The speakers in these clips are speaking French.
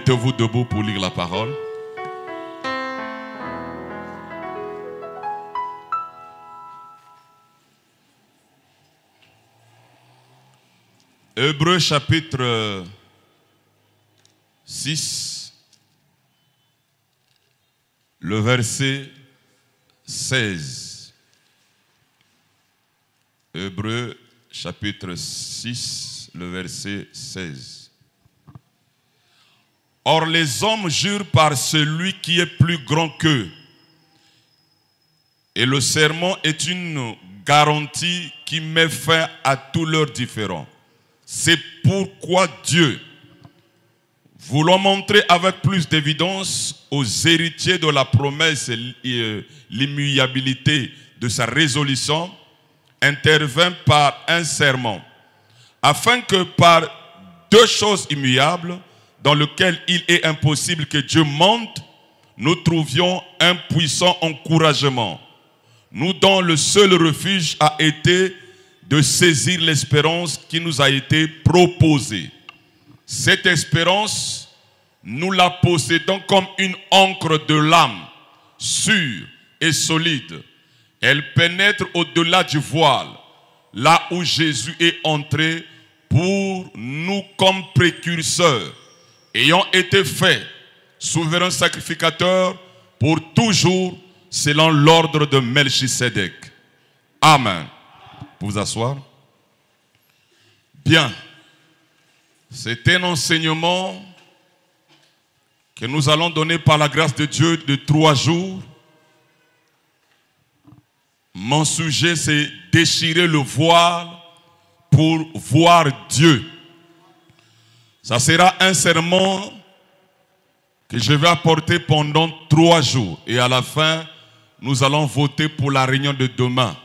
Mettez-vous debout pour lire la parole. Hébreux chapitre 6, le verset 16. Hébreux chapitre 6, le verset 16. Or les hommes jurent par celui qui est plus grand qu'eux. Et le serment est une garantie qui met fin à tous leurs différends. C'est pourquoi Dieu, voulant montrer avec plus d'évidence aux héritiers de la promesse l'immuabilité de sa résolution, intervint par un serment, afin que par deux choses immuables, dans lesquelles il est impossible que Dieu monte, nous trouvions un puissant encouragement. Nous dont le seul refuge a été de saisir l'espérance qui nous a été proposée. Cette espérance, nous la possédons comme une ancre de l'âme, sûre et solide. Elle pénètre au-delà du voile, là où Jésus est entré pour nous comme précurseur, ayant été fait souverain sacrificateur pour toujours, selon l'ordre de Melchisédek. Amen. Vous vous asseoir. Bien. C'est un enseignement que nous allons donner par la grâce de Dieu de 3 jours. Mon sujet, c'est déchirer le voile pour voir Dieu. Ça sera un sermon que je vais apporter pendant 3 jours. Et à la fin, nous allons voter pour la réunion de demain,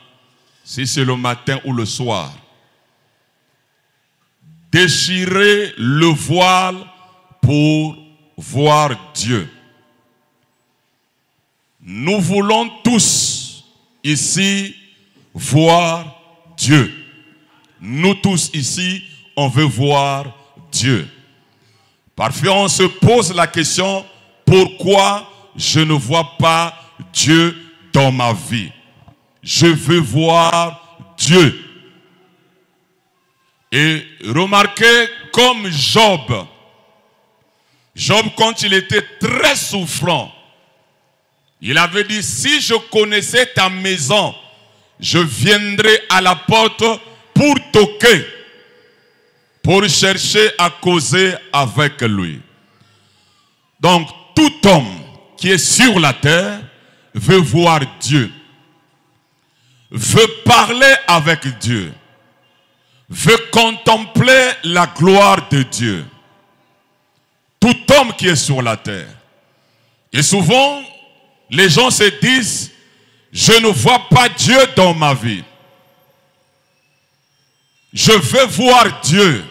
si c'est le matin ou le soir. Déchirer le voile pour voir Dieu. Nous voulons tous ici voir Dieu. Nous tous ici, on veut voir Dieu. Parfois, on se pose la question, pourquoi je ne vois pas Dieu dans ma vie? Je veux voir Dieu. Et remarquez comme Job. Job, quand il était très souffrant, il avait dit, si je connaissais ta maison, je viendrais à la porte pour toquer, pour chercher à causer avec lui. Donc, tout homme qui est sur la terre veut voir Dieu, veut parler avec Dieu, veut contempler la gloire de Dieu. Tout homme qui est sur la terre. Et souvent, les gens se disent, je ne vois pas Dieu dans ma vie. Je veux voir Dieu.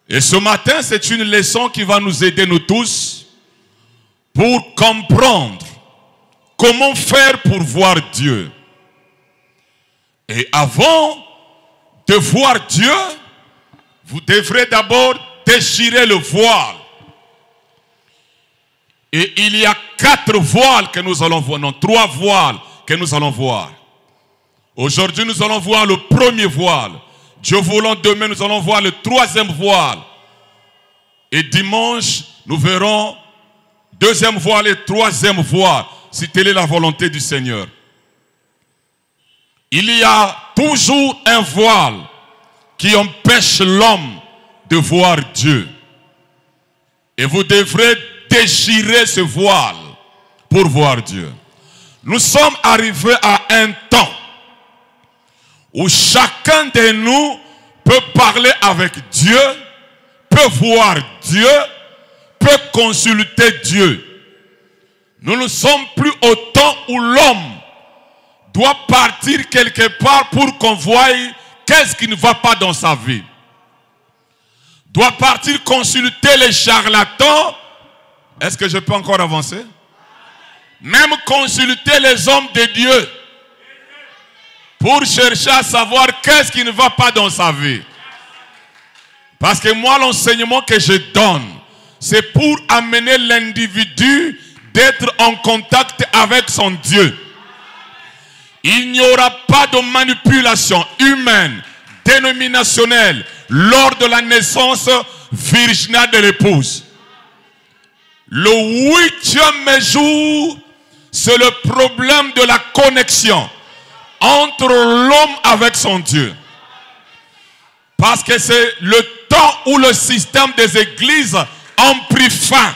Et ce matin, c'est une leçon qui va nous aider, nous tous, pour comprendre comment faire pour voir Dieu. Et avant de voir Dieu, vous devrez d'abord déchirer le voile. Et il y a 4 voiles que nous allons voir, non, 3 voiles que nous allons voir. Aujourd'hui, nous allons voir le premier voile. Dieu voulant, demain, nous allons voir le 3e voile. Et dimanche, nous verrons 2e voile et 3e voile, si telle est la volonté du Seigneur. Il y a toujours un voile qui empêche l'homme de voir Dieu. Et vous devrez déchirer ce voile pour voir Dieu. Nous sommes arrivés à un temps où chacun de nous peut parler avec Dieu, peut voir Dieu, peut consulter Dieu. Nous ne sommes plus au temps où l'homme doit partir quelque part pour qu'on voie qu'est-ce qui ne va pas dans sa vie. Doit partir consulter les charlatans. Est-ce que je peux encore avancer? Même consulter les hommes de Dieu pour chercher à savoir qu'est-ce qui ne va pas dans sa vie. Parce que moi, l'enseignement que je donne, c'est pour amener l'individu d'être en contact avec son Dieu. Il n'y aura pas de manipulation humaine, dénominationnelle, lors de la naissance virginale de l'épouse. Le 8e jour, c'est le problème de la connexion entre l'homme avec son Dieu. Parce que c'est le temps où le système des églises en prit fin.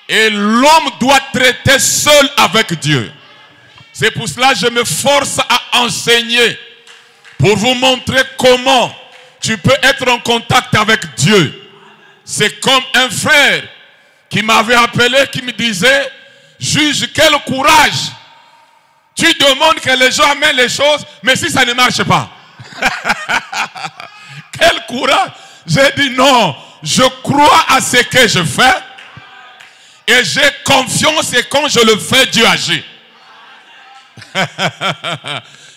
Et l'homme doit traiter seul avec Dieu. C'est pour cela que je me force à enseigner pour vous montrer comment tu peux être en contact avec Dieu. C'est comme un frère qui m'avait appelé, qui me disait, juge, quel courage. Tu demandes que les gens amènent les choses, mais si ça ne marche pas. Quel courage. J'ai dit non, je crois à ce que je fais. Et j'ai confiance et quand je le fais, Dieu agit.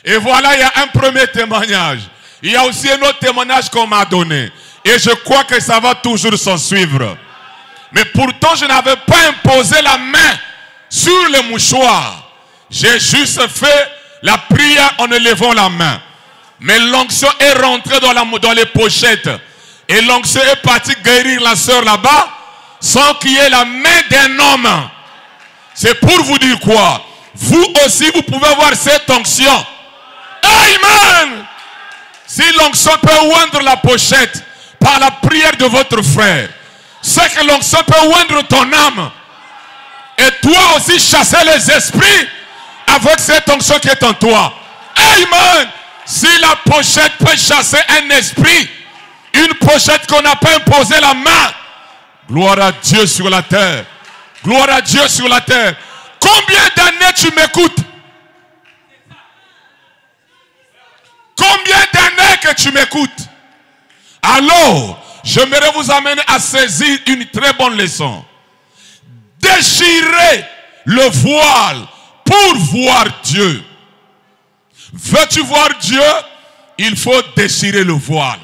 Et voilà, il y a un premier témoignage. Il y a aussi un autre témoignage qu'on m'a donné. Et je crois que ça va toujours s'en suivre. Mais pourtant, je n'avais pas imposé la main sur le mouchoir. J'ai juste fait la prière en élevant la main. Mais l'onction est rentrée dans les pochettes. Et l'onction est partie guérir la sœur là-bas sans qu'il y ait la main d'un homme. C'est pour vous dire quoi? Vous aussi, vous pouvez avoir cette onction. Amen. Si l'onction peut oindre la pochette par la prière de votre frère, c'est que l'onction peut oindre ton âme. Et toi aussi chasser les esprits avec cette onction qui est en toi. Amen. Si la pochette peut chasser un esprit, une pochette qu'on n'a pas imposé la main, gloire à Dieu sur la terre. Gloire à Dieu sur la terre. Combien d'années tu m'écoutes? Combien d'années que tu m'écoutes? Alors, j'aimerais vous amener à saisir une très bonne leçon. Déchirez le voile pour voir Dieu. Veux-tu voir Dieu? Il faut déchirer le voile.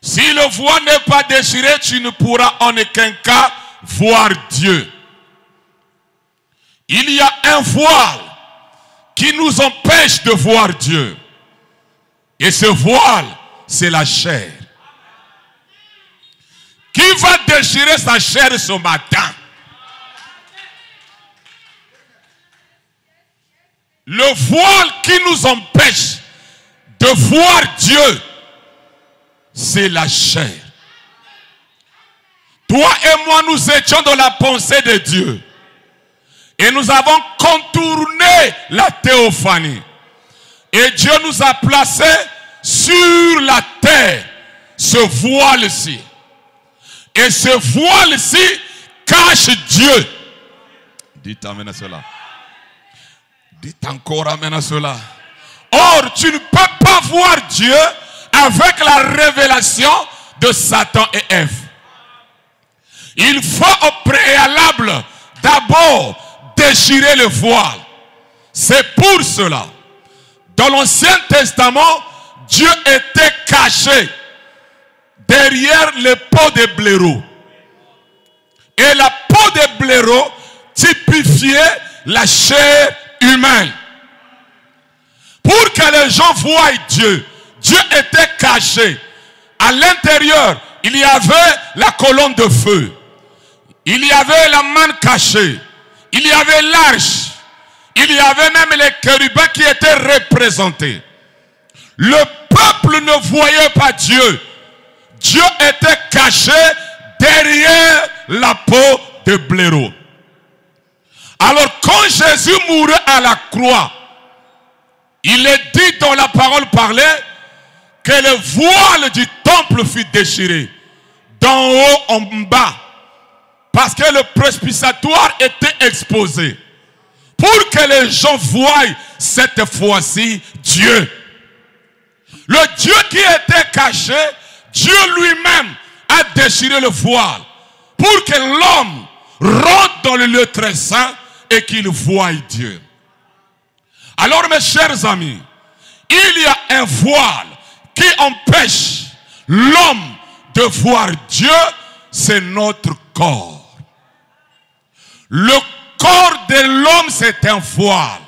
Si le voile n'est pas déchiré, tu ne pourras en aucun cas voir Dieu. Il y a un voile qui nous empêche de voir Dieu. Et ce voile, c'est la chair. Qui va déchirer sa chair ce matin? Le voile qui nous empêche de voir Dieu, c'est la chair. Toi et moi, nous étions dans la pensée de Dieu. Et nous avons contourné la théophanie. Et Dieu nous a placés sur la terre ce voile-ci. Et ce voile-ci cache Dieu. Dites amen à cela. Dites encore amen à cela. Or, tu ne peux pas voir Dieu avec la révélation de Satan et Ève. Il faut au préalable d'abord déchirer le voile. C'est pour cela. Dans l'Ancien Testament, Dieu était caché derrière les peaux de blaireau. Et la peau de blaireau typifiait la chair humaine. Pour que les gens voient Dieu, Dieu était caché. À l'intérieur, il y avait la colonne de feu. Il y avait la manne cachée. Il y avait l'arche. Il y avait même les chérubins qui étaient représentés. Le peuple ne voyait pas Dieu. Dieu était caché derrière la peau de blaireau. Alors quand Jésus mourut à la croix, il est dit dans la parole parlée que le voile du temple fut déchiré d'en haut en bas. Parce que le presbytatoire était exposé. Pour que les gens voient cette fois-ci Dieu. Le Dieu qui était caché, Dieu lui-même a déchiré le voile. Pour que l'homme rentre dans le lieu très saint et qu'il voie Dieu. Alors mes chers amis, il y a un voile qui empêche l'homme de voir Dieu c'est notre corps. Le corps de l'homme, c'est un voile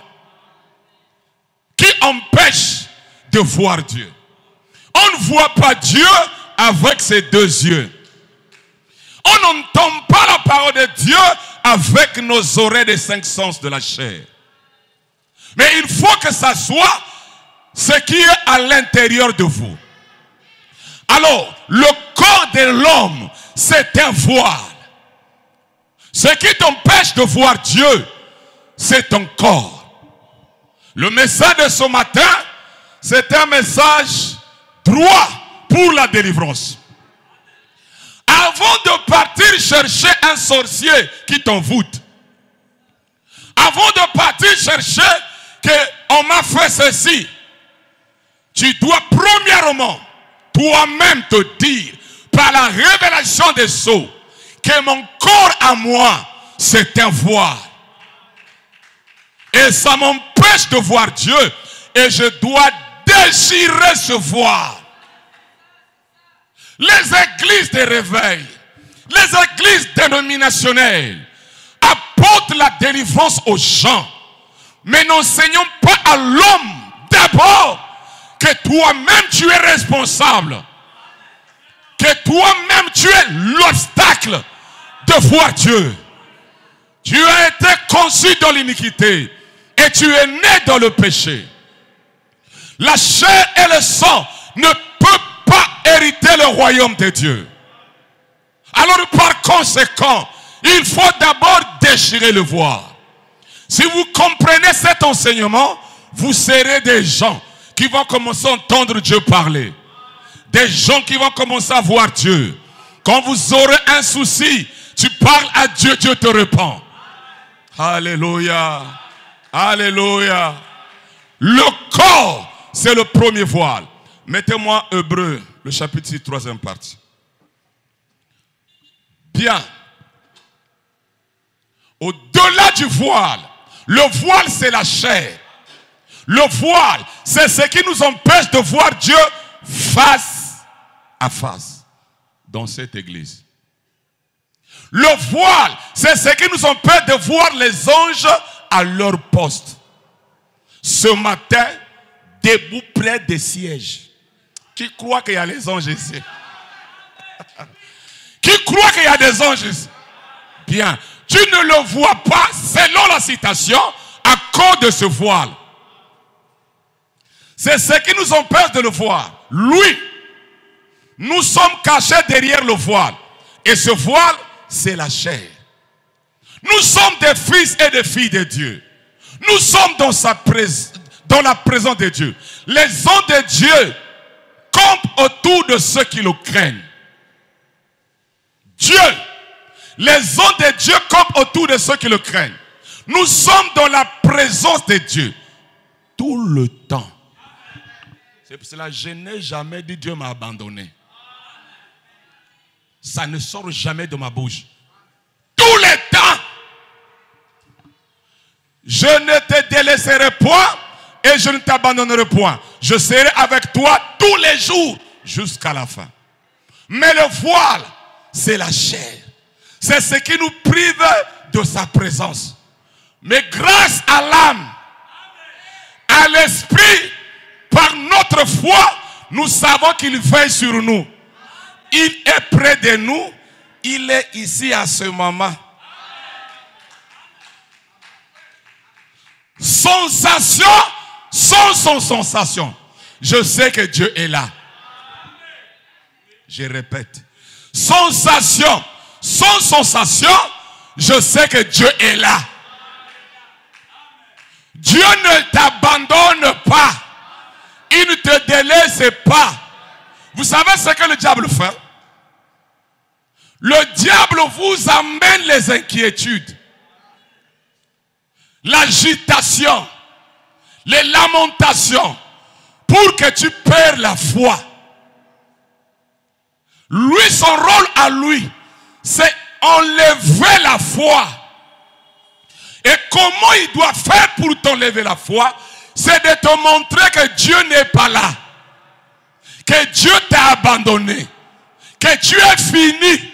qui empêche de voir Dieu. On ne voit pas Dieu avec ses deux yeux. On n'entend pas la parole de Dieu avec nos oreilles des cinq sens de la chair. Mais il faut que ça soit ce qui est à l'intérieur de vous. Alors, le corps de l'homme, c'est un voile. Ce qui t'empêche de voir Dieu, c'est ton corps. Le message de ce matin, c'est un message droit pour la délivrance. Avant de partir chercher un sorcier qui t'envoûte, avant de partir chercher qu'on m'a fait ceci, tu dois premièrement toi-même te dire par la révélation des sceaux que mon corps à moi c'est un voile. Et ça m'empêche de voir Dieu et je dois déchirer ce voile. Les églises de réveil, les églises dénominationnelles apportent la délivrance aux gens. Mais n'enseignons pas à l'homme d'abord que toi-même tu es responsable. Que toi-même tu es l'obstacle de voir Dieu. Tu as été conçu dans l'iniquité et tu es né dans le péché. La chair et le sang ne peuvent pas hériter le royaume de Dieu. Alors par conséquent, il faut d'abord déchirer le voile. Si vous comprenez cet enseignement, vous serez des gens qui vont commencer à entendre Dieu parler. Des gens qui vont commencer à voir Dieu. Quand vous aurez un souci, tu parles à Dieu, Dieu te répond. Alléluia. Alléluia. Le corps, c'est le premier voile. Mettez-moi Hébreux, le chapitre 6, troisième partie. Bien. Au-delà du voile, le voile c'est la chair. Le voile, c'est ce qui nous empêche de voir Dieu face à face dans cette église. Le voile, c'est ce qui nous empêche de voir les anges à leur poste. Ce matin, debout près des sièges. Qui croit qu'il y a les anges ici? Qui croit qu'il y a des anges ici? Bien. Tu ne le vois pas selon la citation à cause de ce voile. C'est ce qui nous empêche de le voir. Lui, nous sommes cachés derrière le voile. Et ce voile, c'est la chair. Nous sommes des fils et des filles de Dieu. Nous sommes dans la présence de Dieu. Les anges de Dieu campent autour de ceux qui le craignent. Dieu, les anges de Dieu campent autour de ceux qui le craignent. Nous sommes dans la présence de Dieu tout le temps. C'est pour cela que je n'ai jamais dit Dieu m'a abandonné. Ça ne sort jamais de ma bouche. Tout le temps. Je ne te délaisserai point et je ne t'abandonnerai point. Je serai avec toi tous les jours jusqu'à la fin. Mais le voile, c'est la chair. C'est ce qui nous prive de sa présence. Mais grâce à l'âme, à l'esprit, par notre foi, nous savons qu'il veille sur nous. Il est près de nous. Il est ici à ce moment. Sensation sans sensation. Je sais que Dieu est là. Je répète. Sensation sans sensation. Je sais que Dieu est là. Dieu ne t'abandonne pas. Il ne te délaisse pas. Vous savez ce que le diable fait? Le diable vous amène les inquiétudes, l'agitation, les lamentations, pour que tu perds la foi. Lui, son rôle à lui, c'est enlever la foi. Et comment il doit faire pour t'enlever la foi? C'est de te montrer que Dieu n'est pas là. Que Dieu t'a abandonné. Que tu es fini.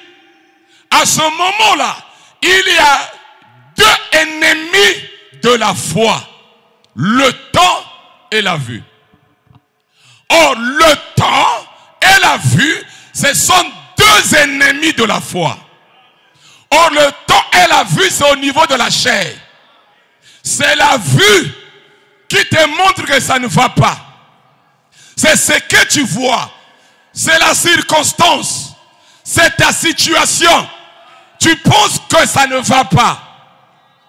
À ce moment-là, il y a deux ennemis de la foi. Le temps et la vue. Or, le temps et la vue, ce sont deux ennemis de la foi. Or, le temps et la vue, c'est au niveau de la chair. C'est la vue qui te montre que ça ne va pas. C'est ce que tu vois. C'est la circonstance. C'est ta situation. Tu penses que ça ne va pas.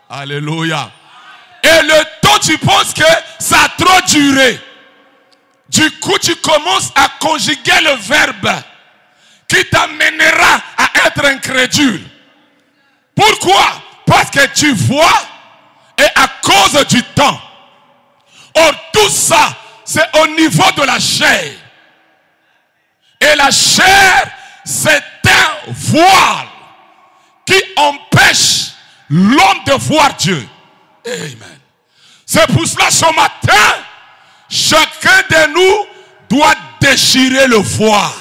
Alléluia. Et le temps, tu penses que ça a trop duré. Du coup, tu commences à conjuguer le verbe qui t'amènera à être incrédule. Pourquoi? Parce que tu vois et à cause du temps. Or, tout ça, c'est au niveau de la chair. Et la chair, c'est un voile qui empêche l'homme de voir Dieu. Amen. C'est pour cela, ce matin, chacun de nous doit déchirer le voile.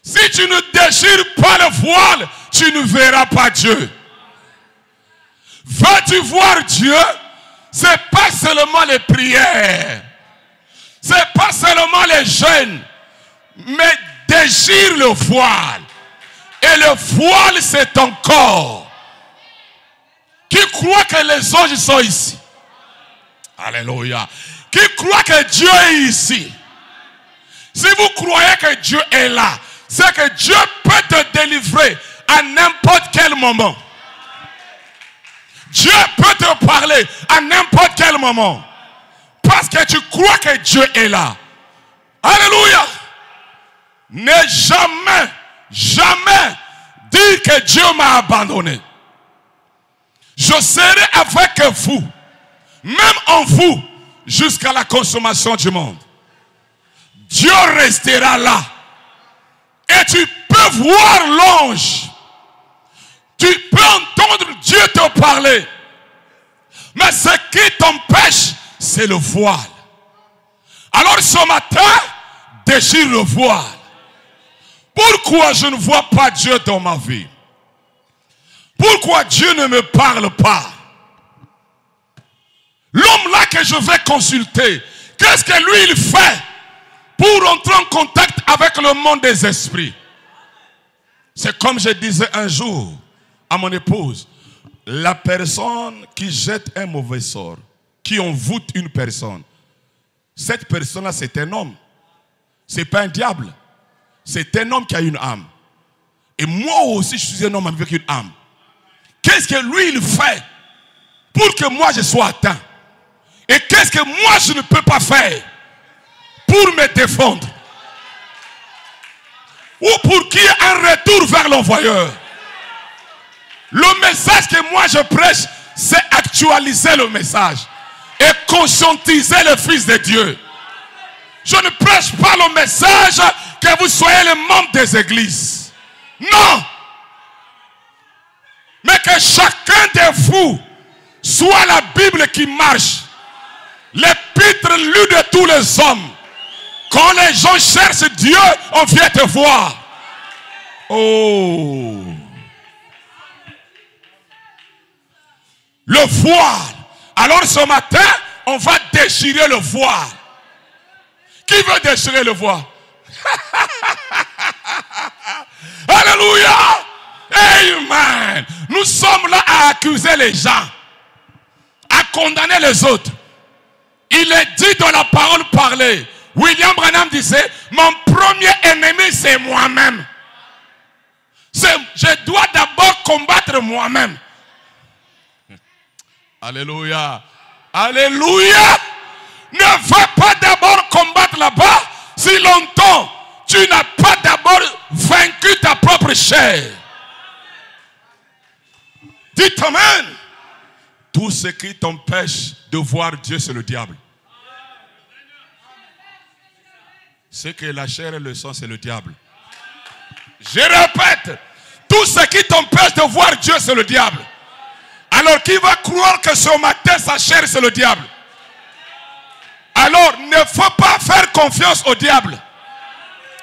Si tu ne déchires pas le voile, tu ne verras pas Dieu. Veux-tu voir Dieu? C'est pas seulement les prières. C'est pas seulement les jeûnes. Mais déchire le voile. Et le voile, c'est ton corps. Qui croit que les anges sont ici? Alléluia. Qui croit que Dieu est ici? Si vous croyez que Dieu est là, c'est que Dieu peut te délivrer à n'importe quel moment. Dieu peut te parler à n'importe quel moment. Parce que tu crois que Dieu est là. Alléluia. Ne jamais, jamais dire que Dieu m'a abandonné. Je serai avec vous, même en vous, jusqu'à la consommation du monde. Dieu restera là. Et tu peux voir l'ange. Tu peux entendre Dieu te parler. Mais ce qui t'empêche, c'est le voile. Alors ce matin, déchire le voile. Pourquoi je ne vois pas Dieu dans ma vie? Pourquoi Dieu ne me parle pas? L'homme là que je vais consulter, qu'est-ce que lui il fait pour entrer en contact avec le monde des esprits? C'est comme je disais un jour à mon épouse, la personne qui jette un mauvais sort, qui envoûte une personne, cette personne-là c'est un homme. C'est pas un diable. C'est un homme qui a une âme. Et moi aussi je suis un homme avec une âme. Qu'est-ce que lui il fait pour que moi je sois atteint? Et qu'est-ce que moi je ne peux pas faire pour me défendre? Ou pour qu'il y ait un retour vers l'envoyeur? Le message que moi je prêche, c'est actualiser le message et conscientiser le Fils de Dieu. Je ne prêche pas le message que vous soyez les membres des églises. Non! Mais que chacun de vous soit la Bible qui marche. L'épître lu de tous les hommes. Quand les gens cherchent Dieu, on vient te voir. Oh! Le voile. Alors ce matin, on va déchirer le voile. Qui veut déchirer le voile? Alléluia! Amen! Nous sommes là à accuser les gens, à condamner les autres. Il est dit dans la parole parlée. William Branham disait, mon premier ennemi c'est moi-même. Je dois d'abord combattre moi-même. Alléluia. Alléluia. Ne va pas d'abord combattre là-bas si longtemps tu n'as pas d'abord vaincu ta propre chair. Dites amen. Tout ce qui t'empêche de voir Dieu, c'est le diable. Ce que la chair et le sang, c'est le diable. Je répète, tout ce qui t'empêche de voir Dieu, c'est le diable. Alors qui va croire que ce matin, sa chair, c'est le diable? Alors, ne faut pas faire confiance au diable.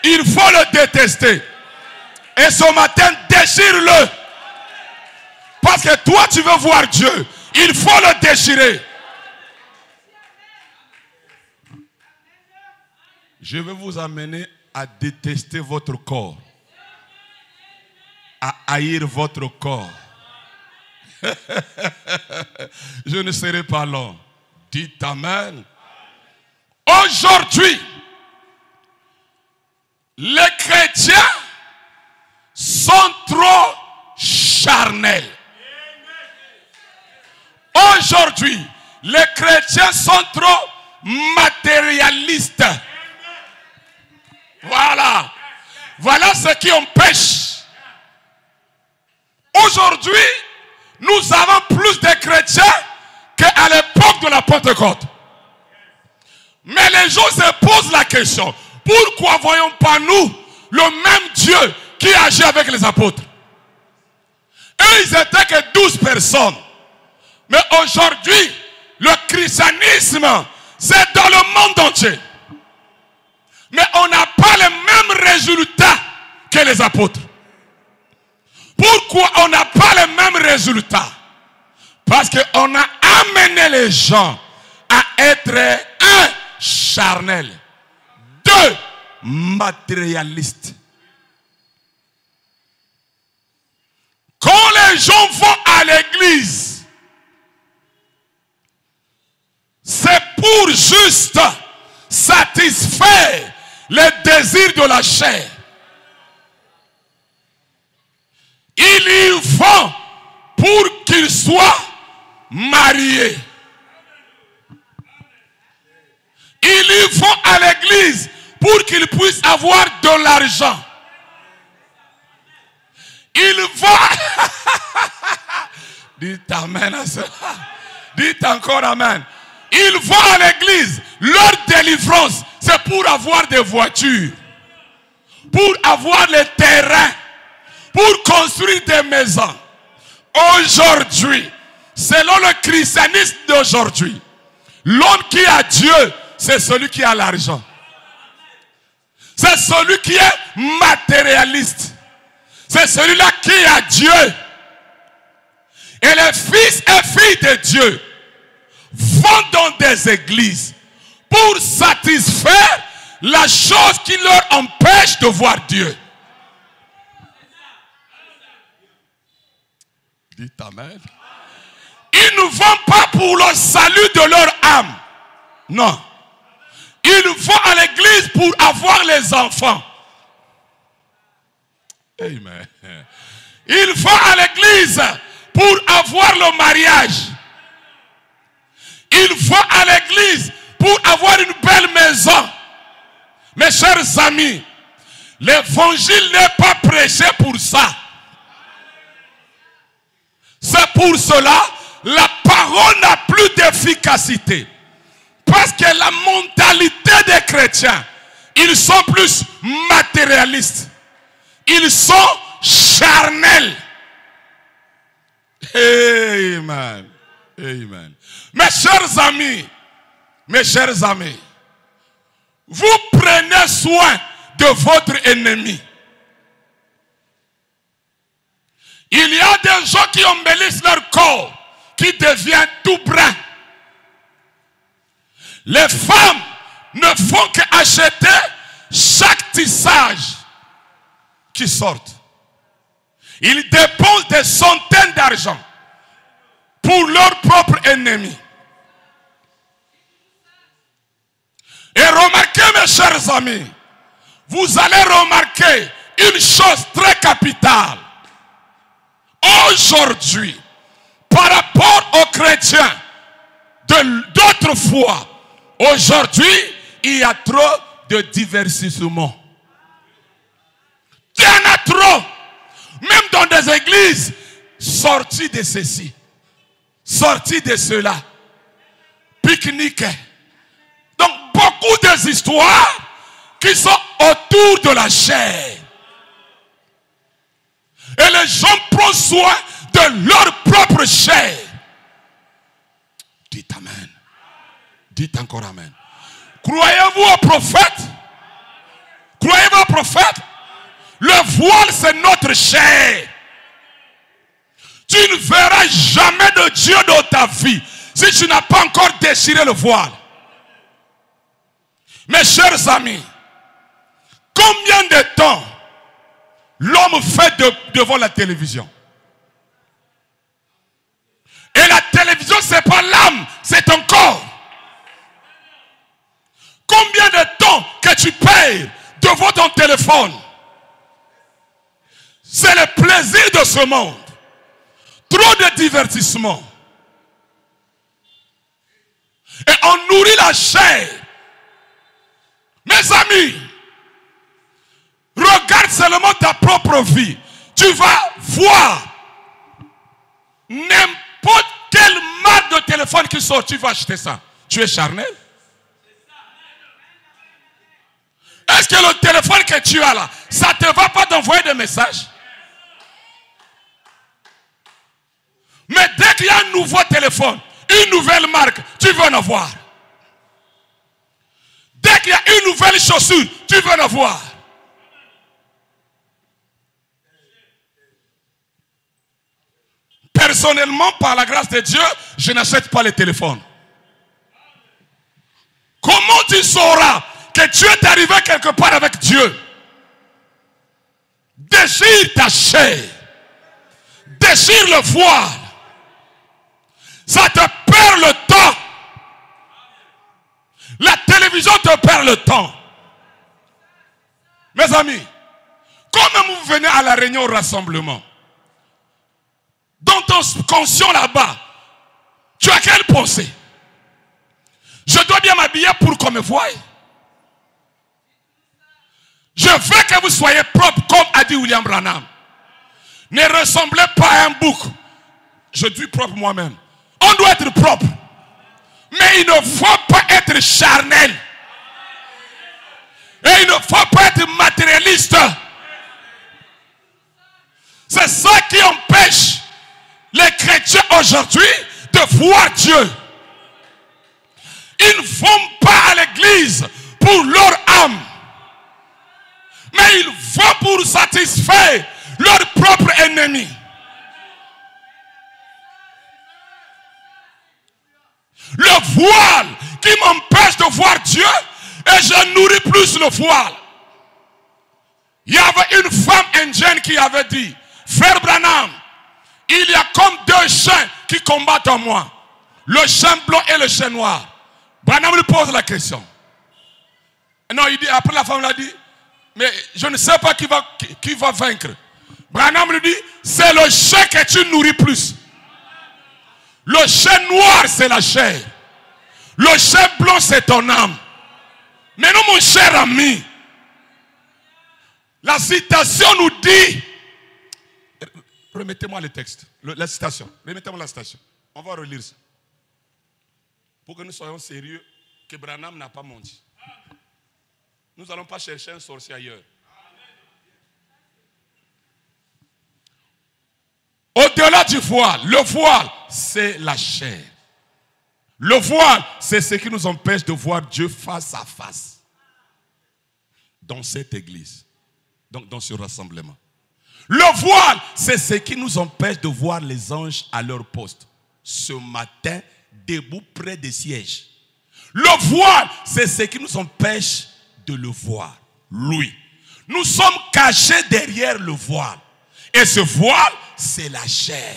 Il faut le détester. Et ce matin, déchire-le. Parce que toi, tu veux voir Dieu. Il faut le déchirer. Je vais vous amener à détester votre corps. À haïr votre corps. Je ne serai pas long. Dites Amen. Aujourd'hui, les chrétiens sont trop charnels. Aujourd'hui, les chrétiens sont trop matérialistes. Voilà. Voilà ce qui empêche. Aujourd'hui, nous avons plus de chrétiens qu'à l'époque de la Pentecôte. Mais les gens se posent la question, pourquoi voyons pas nous le même Dieu qui agit avec les apôtres? Eux, ils n'étaient que 12 personnes. Mais aujourd'hui, le christianisme, c'est dans le monde entier. Mais on n'a pas les mêmes résultats que les apôtres. Pourquoi on n'a pas les mêmes résultats? Parce qu'on a amené les gens à être un, charnel, deux, matérialistes. Quand les gens vont à l'église, c'est pour juste satisfaire les désirs de la chair. Ils y vont pour qu'ils soient mariés. Ils y vont à l'église pour qu'ils puissent avoir de l'argent. Ils vont... Dites Amen à cela. Dites encore Amen. Ils vont à l'église. Leur délivrance, c'est pour avoir des voitures. Pour avoir les terrains. Pour construire des maisons. Aujourd'hui, selon le christianisme d'aujourd'hui, l'homme qui a Dieu, c'est celui qui a l'argent. C'est celui qui est matérialiste. C'est celui-là qui a Dieu. Et les fils et filles de Dieu vont dans des églises pour satisfaire la chose qui leur empêche de voir Dieu. Dites Amen. Ils ne vont pas pour le salut de leur âme. Non. Ils vont à l'église pour avoir les enfants. Amen. Ils vont à l'église pour avoir le mariage. Ils vont à l'église pour avoir une belle maison. Mes chers amis, l'évangile n'est pas prêché pour ça. C'est pour cela la parole n'a plus d'efficacité. Parce que la mentalité des chrétiens, ils sont plus matérialistes. Ils sont charnels. Amen. Amen. Mes chers amis, vous prenez soin de votre ennemi. Il y a des gens qui embellissent leur corps, qui deviennent tout brun. Les femmes ne font qu'acheter chaque tissage qui sort. Ils dépensent des centaines d'argent pour leurs propres ennemis. Et remarquez, mes chers amis, vous allez remarquer une chose très capitale. Aujourd'hui, par rapport aux chrétiens d'autrefois, aujourd'hui, il y a trop de diversissement. Il y en a trop. Même dans des églises, sorties de ceci, sorties de cela, pique-nique. Donc, beaucoup d'histoires qui sont autour de la chair. Et les gens prennent soin de leur propre chair. Dites Amen. Dites encore Amen. Croyez-vous au prophète? Croyez-vous au prophète? Le voile, c'est notre chair. Tu ne verras jamais de Dieu dans ta vie si tu n'as pas encore déchiré le voile. Mes chers amis, combien de temps l'homme fait devant la télévision? Et la télévision, ce n'est pas l'âme, c'est ton corps. Combien de temps que tu payes devant ton téléphone? C'est le plaisir de ce monde. Trop de divertissement. Et on nourrit la chair. Mes amis, regarde seulement ta propre vie. Tu vas voir n'importe quelle marque de téléphone qui sort, tu vas acheter ça. Tu es charnel? Est-ce que le téléphone que tu as là, ça ne te va pas d'envoyer des messages? Mais dès qu'il y a un nouveau téléphone, une nouvelle marque, tu veux en avoir. Dès qu'il y a une nouvelle chaussure, tu veux en avoir. Personnellement, par la grâce de Dieu, je n'achète pas les téléphones. Comment tu sauras que tu es arrivé quelque part avec Dieu? Déchire ta chair. Déchire le voile. Ça te perd le temps. La télévision te perd le temps. Mes amis, quand vous venez à la réunion au rassemblement, dans ton conscient là-bas, tu as quelle pensée? Je dois bien m'habiller pour qu'on me voie. Je veux que vous soyez propre, comme a dit William Branham. Ne ressemblez pas à un bouc. Je dis propre moi-même. On doit être propre. Mais il ne faut pas être charnel. Et il ne faut pas être matérialiste. C'est ça qui empêche les chrétiens aujourd'hui de voir Dieu. Ils ne vont pas à l'église pour leur âme. Mais ils vont pour satisfaire leur propre ennemi. Le voile qui m'empêche de voir Dieu, et je nourris plus le voile. Il y avait une femme indienne qui avait dit, Frère Branham, il y a comme deux chiens qui combattent en moi. Le chien blanc et le chien noir. Branham lui pose la question. Non, il dit, après la femme l'a dit, mais je ne sais pas qui va vaincre. Branham lui dit, c'est le chien que tu nourris plus. Le chien noir, c'est la chair. Le chien blanc, c'est ton âme. Mais non, mon cher ami, la citation nous dit, remettez-moi le texte, la citation, remettez-moi la citation. On va relire ça. Pour que nous soyons sérieux, que Branham n'a pas menti. Nous n'allons pas chercher un sorcier ailleurs. Au-delà du voile, le voile, c'est la chair. Le voile, c'est ce qui nous empêche de voir Dieu face à face. Dans cette église, donc dans ce rassemblement. Le voile, c'est ce qui nous empêche de voir les anges à leur poste. Ce matin, debout près des sièges. Le voile, c'est ce qui nous empêche de le voir. Lui. Nous sommes cachés derrière le voile. Et ce voile, c'est la chair.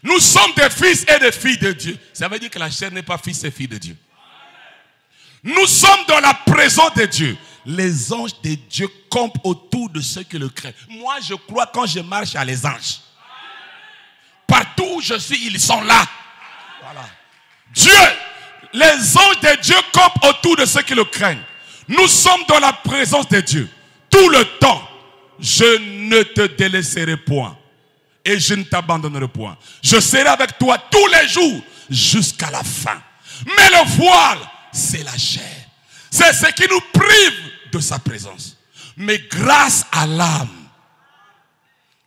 Nous sommes des fils et des filles de Dieu. Ça veut dire que la chair n'est pas fils et fille de Dieu. Nous sommes dans la présence de Dieu. Les anges de Dieu campent autour de ceux qui le craignent. Moi, je crois quand je marche à les anges. Partout où je suis, ils sont là. Voilà. Dieu, les anges de Dieu campent autour de ceux qui le craignent. Nous sommes dans la présence de Dieu. Tout le temps, je ne te délaisserai point. Et je ne t'abandonnerai point. Je serai avec toi tous les jours jusqu'à la fin. Mais le voile, c'est la chair. C'est ce qui nous prive de sa présence. Mais grâce à l'âme,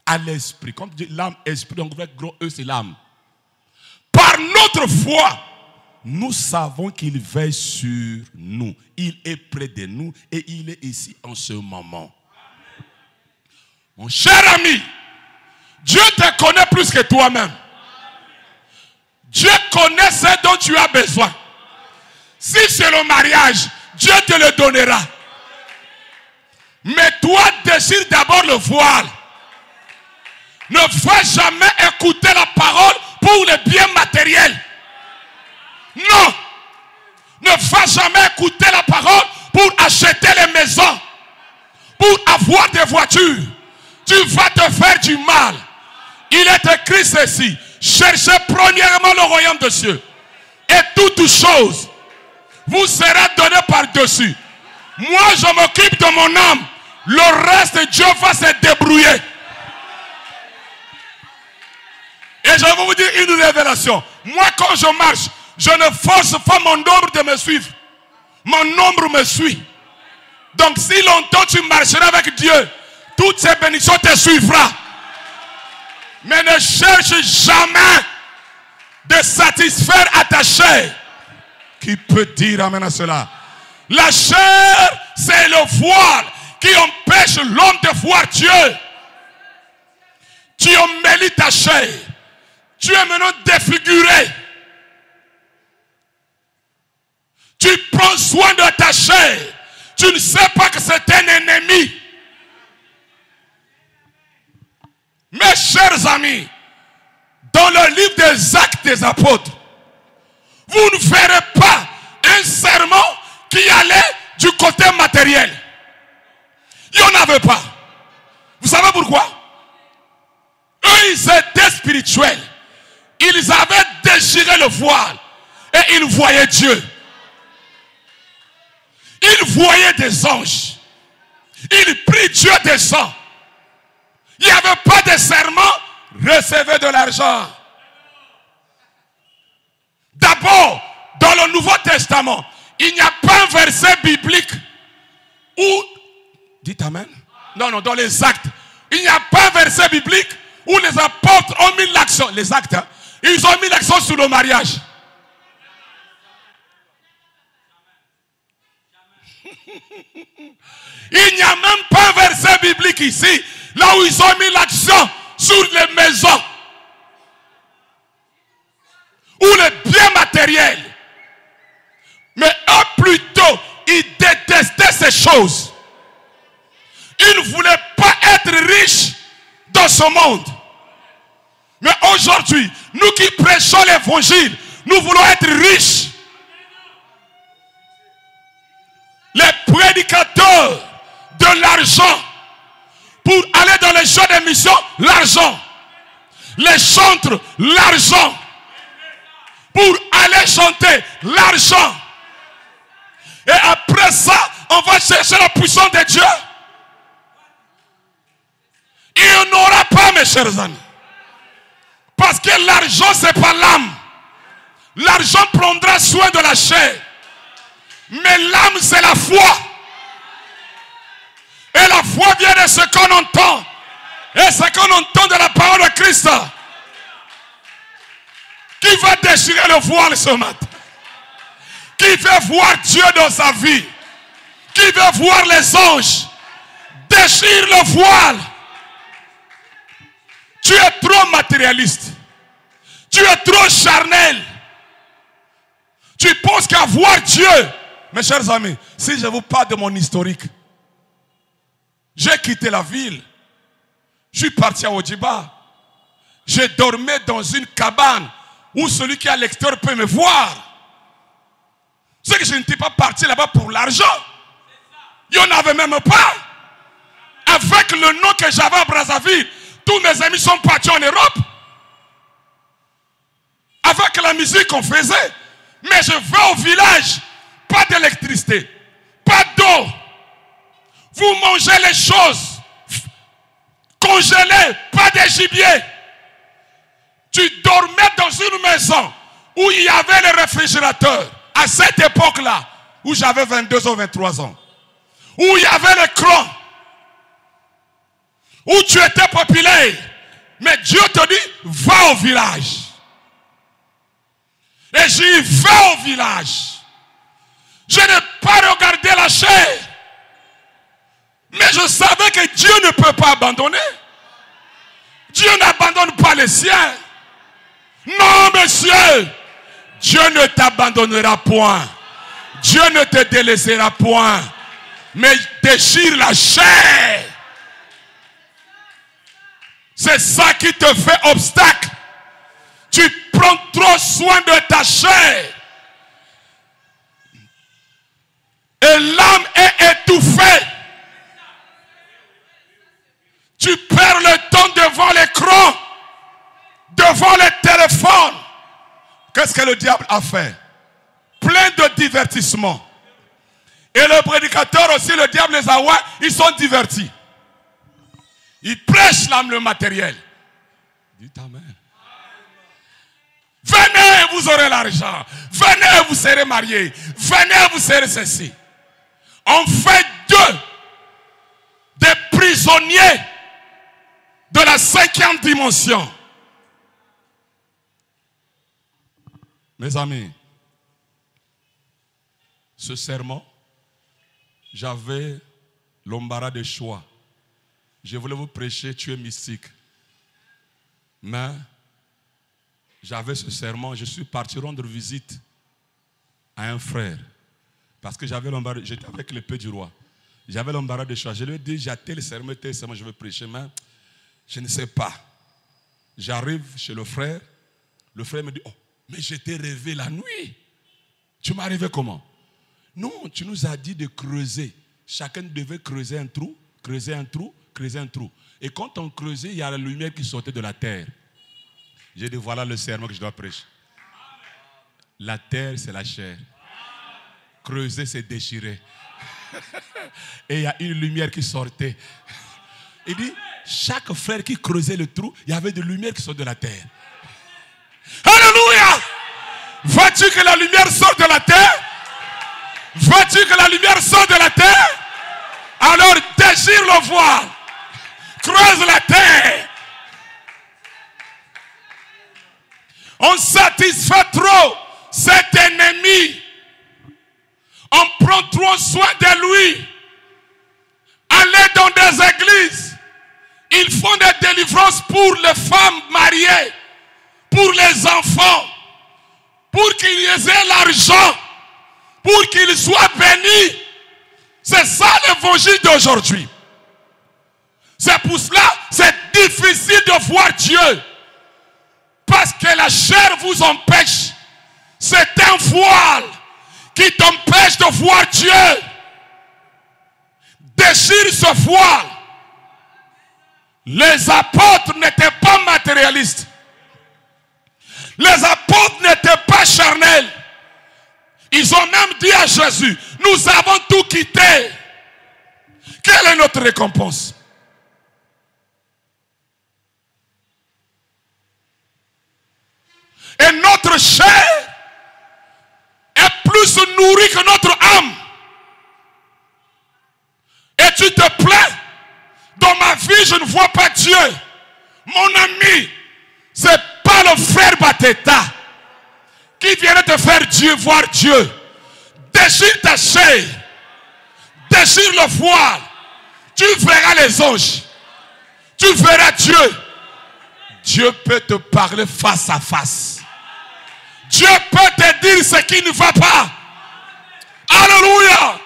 à l'esprit, comme dit l'âme, esprit, donc gros E, c'est l'âme. Par notre foi, nous savons qu'il veille sur nous. Il est près de nous et il est ici en ce moment. Mon cher ami, Dieu te connaît plus que toi-même. Dieu connaît ce dont tu as besoin. Si c'est le mariage, Dieu te le donnera. Mais toi, désire d'abord le voile. Ne va jamais écouter la parole pour les biens matériels. Non. Ne va jamais écouter la parole pour acheter les maisons, pour avoir des voitures. Tu vas te faire du mal. Il est écrit ceci: cherchez premièrement le royaume de Dieu, et toutes choses vous sera donné par-dessus. Moi, je m'occupe de mon âme. Le reste, Dieu va se débrouiller. Et je vais vous dire une révélation. Moi, quand je marche, je ne force pas mon ombre de me suivre. Mon ombre me suit. Donc, si longtemps tu marcheras avec Dieu, toutes ces bénédictions te suivront. Mais ne cherche jamais de satisfaire à ta chair. Qui peut dire amen à cela? La chair, c'est le voile qui empêche l'homme de voir Dieu. Tu embellis ta chair. Tu es maintenant défiguré. Tu prends soin de ta chair. Tu ne sais pas que c'est un ennemi. Mes chers amis, dans le livre des Actes des Apôtres, vous ne verrez pas un sermon qui allait du côté matériel. Il n'y en avait pas. Vous savez pourquoi? Eux, ils étaient spirituels. Ils avaient déchiré le voile et ils voyaient Dieu. Ils voyaient des anges. Ils prient, Dieu descend. Il n'y avait pas de serment, recevez de l'argent. D'abord, dans le Nouveau Testament, il n'y a pas un verset biblique où, dites amen. Non, dans les actes, il n'y a pas un verset biblique où les apôtres ont mis l'accent, les actes, hein, ils ont mis l'accent sur le mariage. Il n'y a même pas un verset biblique ici, là où ils ont mis l'accent sur les maisons ou les biens matériels. Mais eux plutôt, ils détestaient ces choses. Ils ne voulaient pas être riches dans ce monde. Mais aujourd'hui, nous qui prêchons l'évangile, nous voulons être riches. Les prédicateurs de l'argent, pour aller dans les jeux d'émission, l'argent. Les chantres, l'argent. Pour aller chanter, l'argent. Et après ça, on va chercher la puissance de Dieu. Il n'y en aura pas, mes chers amis. Parce que l'argent, ce n'est pas l'âme. L'argent prendra soin de la chair. Mais l'âme, c'est la foi. Et la foi vient de ce qu'on entend. Et ce qu'on entend de la parole de Christ. Qui va déchirer le voile ce matin? Qui veut voir Dieu dans sa vie? Qui veut voir les anges? Déchire le voile. Tu es trop matérialiste. Tu es trop charnel. Tu penses qu'à voir Dieu. Mes chers amis, si je vous parle de mon historique, j'ai quitté la ville. Je suis parti à Odiba. Je dormais dans une cabane où celui qui est à l'extérieur peut me voir. C'est que je n'étais pas parti là-bas pour l'argent. Il n'y en avait même pas. Avec le nom que j'avais à Brazzaville, tous mes amis sont partis en Europe. Avec la musique qu'on faisait. Mais je vais au village. Pas d'électricité. Pas d'eau. Vous mangez les choses congelées. Pas de gibier. Tu dormais dans une maison où il y avait le réfrigérateur. À cette époque-là, où j'avais 22 ou 23 ans. Où il y avait l'écran. Où tu étais populaire. Mais Dieu te dit, va au village. Et j'y vais au village. Je n'ai pas regardé la chair. Mais je savais que Dieu ne peut pas abandonner. Dieu n'abandonne pas les siens. Non, monsieur. Dieu ne t'abandonnera point. Dieu ne te délaissera point. Mais déchire la chair. C'est ça qui te fait obstacle. Tu prends trop soin de ta chair. Et l'âme est étouffée. Tu perds le temps devant l'écran, devant le téléphone. Qu'est-ce que le diable a fait? Plein de divertissements. Et le prédicateur aussi, le diable les a, ouais, ils sont divertis. Ils prêchent l'âme, le matériel. Dites amen. Venez, vous aurez l'argent. Venez, vous serez mariés. Venez, vous serez ceci. On fait d'eux des prisonniers de la 5e dimension. Mes amis, ce sermon, j'avais l'embarras de choix. Je voulais vous prêcher, tu es mystique. Mais j'avais ce sermon, je suis parti rendre visite à un frère. Parce que j'avais l'embarras, j'étais avec l'épée du roi. J'avais l'embarras de choix. Je lui ai dit, j'ai tel sermon, je vais prêcher, mais je ne sais pas. J'arrive chez le frère me dit, oh, mais je t'ai rêvé la nuit. Tu m'as rêvé comment? Non, tu nous as dit de creuser. Chacun devait creuser un trou, creuser un trou, creuser un trou. Et quand on creusait, il y a la lumière qui sortait de la terre. J'ai dit, voilà le sermon que je dois prêcher. La terre, c'est la chair. Creuser, c'est déchirer. Et il y a une lumière qui sortait. Il dit, chaque frère qui creusait le trou, il y avait de lumière qui sortait de la terre. Alléluia! Vois-tu que la lumière sort de la terre? Vois-tu que la lumière sort de la terre? Alors déchire le voile. Creuse la terre. On satisfait trop cet ennemi. On prend trop soin de lui. Allez dans des églises. Ils font des délivrances pour les femmes mariées, pour les enfants, pour qu'ils aient l'argent, pour qu'ils soient bénis. C'est ça l'évangile d'aujourd'hui. C'est pour cela, c'est difficile de voir Dieu. Parce que la chair vous empêche. C'est un voile qui t'empêche de voir Dieu. Déchire ce voile. Les apôtres n'étaient pas matérialistes. Les apôtres n'étaient pas charnels. Ils ont même dit à Jésus, nous avons tout quitté. Quelle est notre récompense? Et notre chair est plus nourrie que notre âme. Et tu te plains, dans ma vie je ne vois pas Dieu. Mon ami, c'est pas le frère Bateta qui viendrait te faire Dieu, voir Dieu. Déchire ta chair, déchire le voile, tu verras les anges, tu verras Dieu. Dieu peut te parler face à face. Dieu peut te dire ce qui ne va pas. Alléluia.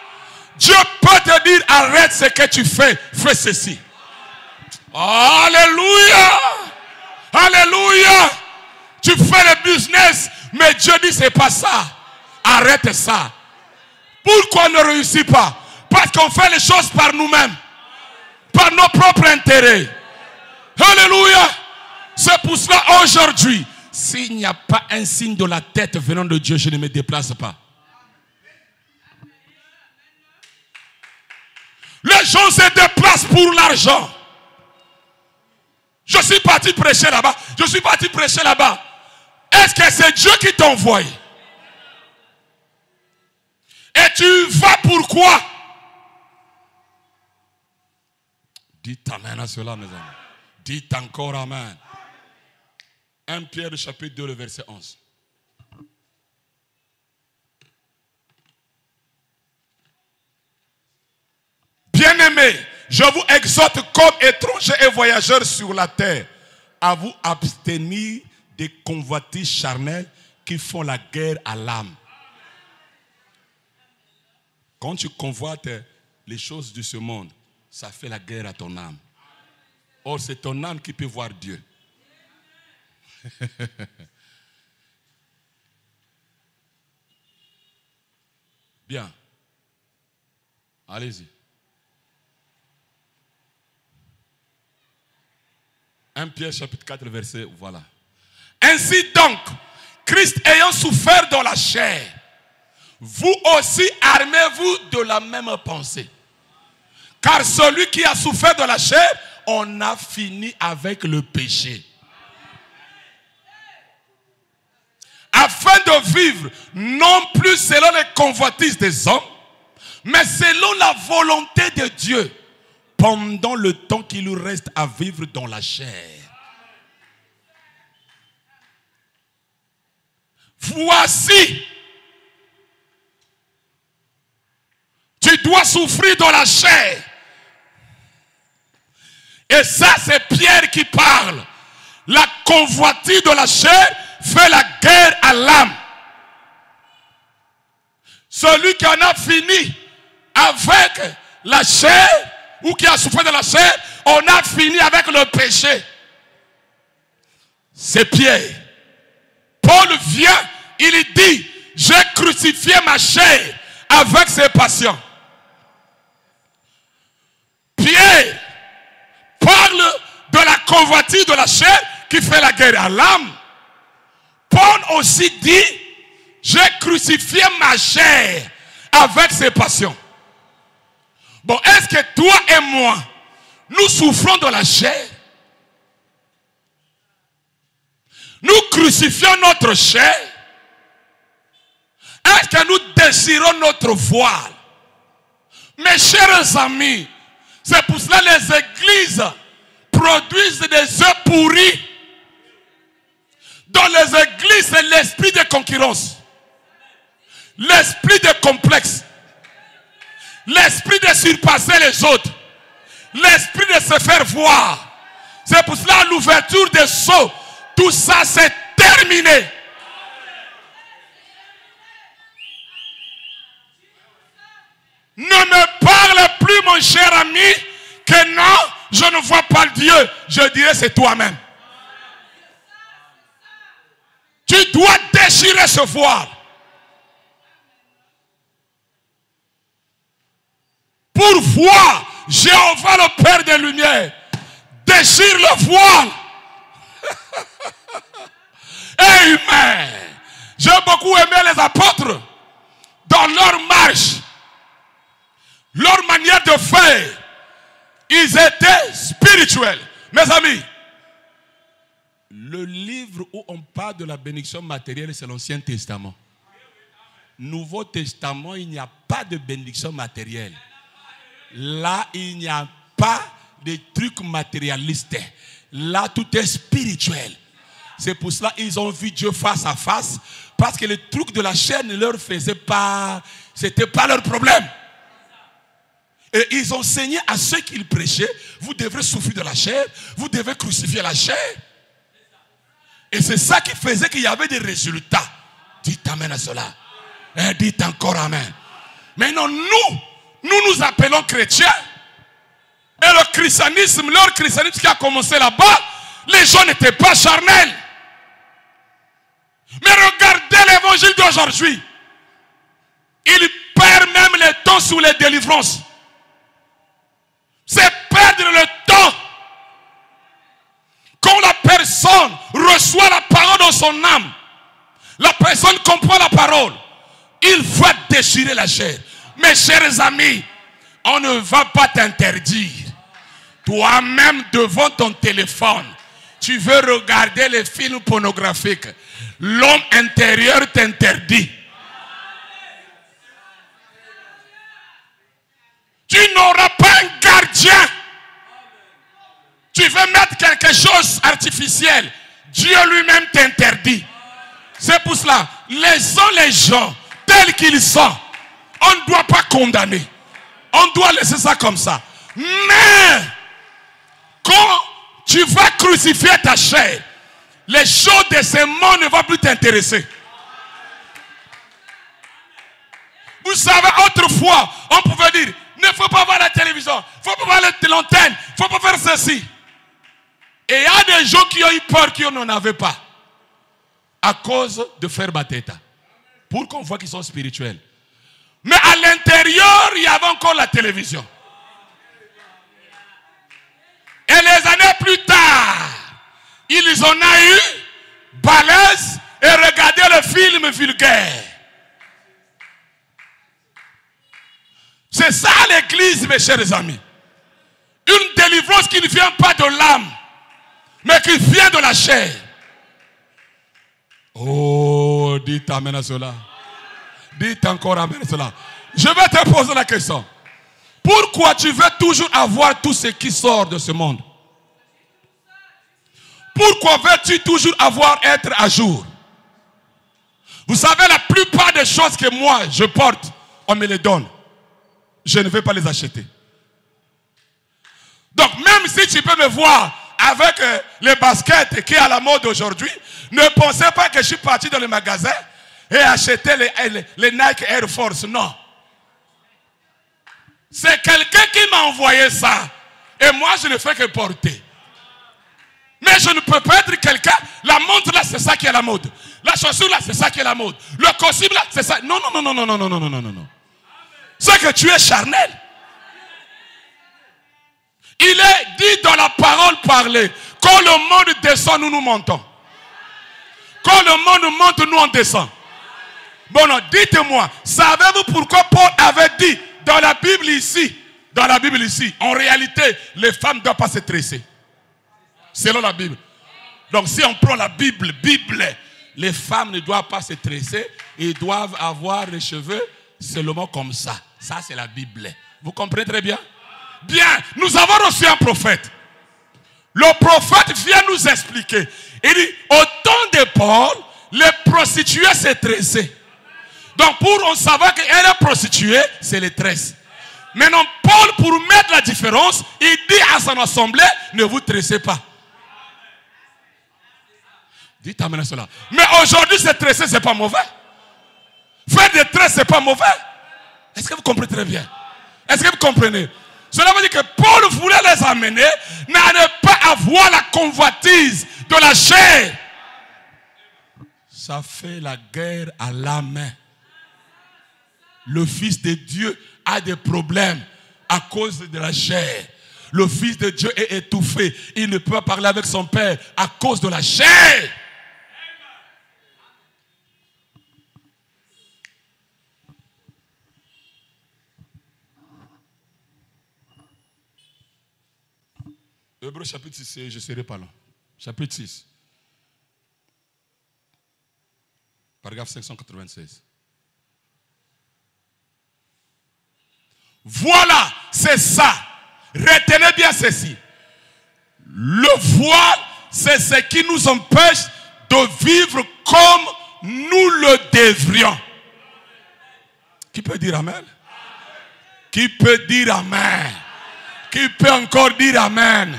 Dieu peut te dire arrête ce que tu fais, fais ceci. Alléluia. Alléluia. Tu fais le business, mais Dieu dit c'est pas ça. Arrête ça. Pourquoi on ne réussit pas? Parce qu'on fait les choses par nous-mêmes, par nos propres intérêts. Alléluia. C'est pour cela aujourd'hui, s'il n'y a pas un signe de la tête venant de Dieu, je ne me déplace pas. Les gens se déplacent pour l'argent. Je suis parti prêcher là-bas. Je suis parti prêcher là-bas. Est-ce que c'est Dieu qui t'a envoyé? Et tu vas pourquoi? Dites amen à cela, mes amis. Dites encore amen. 1 Pierre chapitre 2, le verset 11. Bien-aimés, je vous exhorte comme étrangers et voyageurs sur la terre à vous abstenir des convoitises charnelles qui font la guerre à l'âme. Quand tu convoites les choses de ce monde, ça fait la guerre à ton âme. Or, c'est ton âme qui peut voir Dieu. Bien. Allez-y. 1 Pierre chapitre 4 verset, voilà. Ainsi donc, Christ ayant souffert dans la chair, vous aussi armez-vous de la même pensée. Car celui qui a souffert dans la chair, on a fini avec le péché. Afin de vivre non plus selon les convoitises des hommes, mais selon la volonté de Dieu, pendant le temps qu'il nous reste à vivre dans la chair. Voici, tu dois souffrir dans la chair. Et ça, c'est Pierre qui parle. La convoitise de la chair fait la guerre à l'âme. Celui qui en a fini avec la chair, ou qui a souffert de la chair, on a fini avec le péché. C'est Pierre. Paul vient, il dit, j'ai crucifié ma chair avec ses passions. Pierre parle de la convoitise de la chair qui fait la guerre à l'âme. Paul aussi dit, j'ai crucifié ma chair avec ses passions. Bon, est-ce que toi et moi, nous souffrons de la chair? Nous crucifions notre chair? Est-ce que nous désirons notre voile? Mes chers amis, c'est pour cela que les églises produisent des œufs pourris. Dans les églises, c'est l'esprit de concurrence, l'esprit de complexe, l'esprit de surpasser les autres, l'esprit de se faire voir. C'est pour cela l'ouverture des sceaux, tout ça c'est terminé. Ne me parle plus, mon cher ami, que non, je ne vois pas le Dieu. Je dirais c'est toi-même. Tu dois déchirer ce voile. Pour voir Jéhovah le Père des Lumières. Déchire le voile. Amen. J'ai beaucoup aimé les apôtres dans leur marche, leur manière de faire. Ils étaient spirituels. Mes amis, le livre où on parle de la bénédiction matérielle, c'est l'Ancien Testament. Nouveau Testament, il n'y a pas de bénédiction matérielle. Là, il n'y a pas de trucs matérialistes. Là, tout est spirituel. C'est pour cela qu'ils ont vu Dieu face à face. Parce que les trucs de la chair ne leur faisaient pas... C'était pas leur problème. Et ils enseignaient à ceux qu'ils prêchaient, vous devrez souffrir de la chair, vous devez crucifier la chair. Et c'est ça qui faisait qu'il y avait des résultats. Dites amen à cela. Et dites encore amen. Maintenant, nous appelons chrétiens. Et le christianisme, leur christianisme qui a commencé là-bas, les gens n'étaient pas charnels. Mais regardez l'évangile d'aujourd'hui. Il perd même le temps sous les délivrances. C'est perdre le temps. Quand la personne reçoit la parole dans son âme, la personne comprend la parole, il va déchirer la chair. Mes chers amis, on ne va pas t'interdire. Toi-même devant ton téléphone, tu veux regarder les films pornographiques. L'homme intérieur t'interdit. Tu n'auras pas un gardien. Tu veux mettre quelque chose d'artificiel. Dieu lui-même t'interdit. C'est pour cela, laissons les gens tels qu'ils sont. On ne doit pas condamner. On on doit laisser ça comme ça. Mais, quand tu vas crucifier ta chair, les choses de ce monde ne vont plus t'intéresser. Vous savez, autrefois, on pouvait dire, ne faut pas voir la télévision, ne faut pas voir l'antenne, il ne faut pas faire ceci. Et il y a des gens qui ont eu peur qu'ils n'en avaient pas. À cause de faire bateta. Pour qu'on voit qu'ils sont spirituels. Mais à l'intérieur, il y avait encore la télévision. Et les années plus tard, ils en ont eu balèze et regardé le film vulgaire. C'est ça l'église, mes chers amis. Une délivrance qui ne vient pas de l'âme, mais qui vient de la chair. Oh, dites amen à cela. Dites encore amen à cela. Je vais te poser la question. Pourquoi tu veux toujours avoir tout ce qui sort de ce monde? Pourquoi veux-tu toujours être à jour? Vous savez, la plupart des choses que moi je porte, on me les donne. Je ne vais pas les acheter. Donc même si tu peux me voir avec les baskets qui est à la mode aujourd'hui, ne pensez pas que je suis parti dans le magasin et acheté les Nike Air Force. Non. C'est quelqu'un qui m'a envoyé ça. Et moi, je ne fais que porter. Mais je ne peux pas être quelqu'un. La montre là, c'est ça qui est la mode. La chaussure là, c'est ça qui est la mode. Le costume là, c'est ça. Non, non, non, non, non, non, non, non, non, non, non. C'est que tu es charnel. Il est dit dans la parole parlée. Quand le monde descend, nous montons. Quand le monde monte, nous on descend. Bon, non, dites-moi, savez-vous pourquoi Paul avait dit dans la Bible ici, en réalité, les femmes ne doivent pas se tresser. Selon la Bible. Donc si on prend la Bible, les femmes ne doivent pas se tresser, ils doivent avoir les cheveux seulement comme ça. Ça c'est la Bible. Vous comprenez très bien? Bien, nous avons reçu un prophète. Le prophète vient nous expliquer. Il dit, au temps de Paul, les prostituées se tressaient. Donc pour savoir qu'elle est prostituée, c'est les tresses. Maintenant, Paul, pour mettre la différence, il dit à son assemblée, ne vous tressez pas. Dites amen à cela. Mais aujourd'hui, se tresser, ce n'est pas mauvais. Faire des tresses, ce n'est pas mauvais. Est-ce que vous comprenez très bien? Est-ce que vous comprenez? Cela veut dire que Paul voulait les amener à ne pas avoir la convoitise de la chair. Ça fait la guerre à la main. Le Fils de Dieu a des problèmes à cause de la chair. Le Fils de Dieu est étouffé. Il ne peut pas parler avec son Père à cause de la chair. Hébreux chapitre 6, je ne serai pas là. Chapitre 6. Paragraphe 596. Voilà, c'est ça. Retenez bien ceci. Le voile, c'est ce qui nous empêche de vivre comme nous le devrions. Qui peut dire amen? Qui peut dire amen? Qui peut encore dire amen?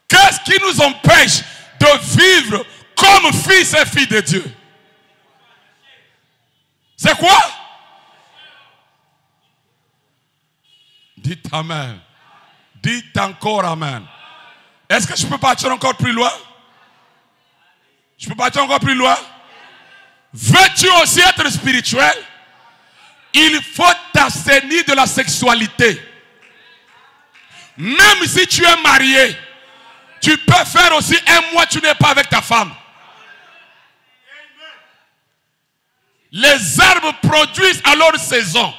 Qu'est-ce qui nous empêche de vivre comme fils et filles de Dieu? C'est quoi? Dites amen. Dites encore amen. Est-ce que je peux partir encore plus loin? Je peux partir encore plus loin? Veux-tu aussi être spirituel? Il faut t'abstenir de la sexualité. Même si tu es marié, tu peux faire aussi un mois tu n'es pas avec ta femme. Les herbes produisent à leur saison.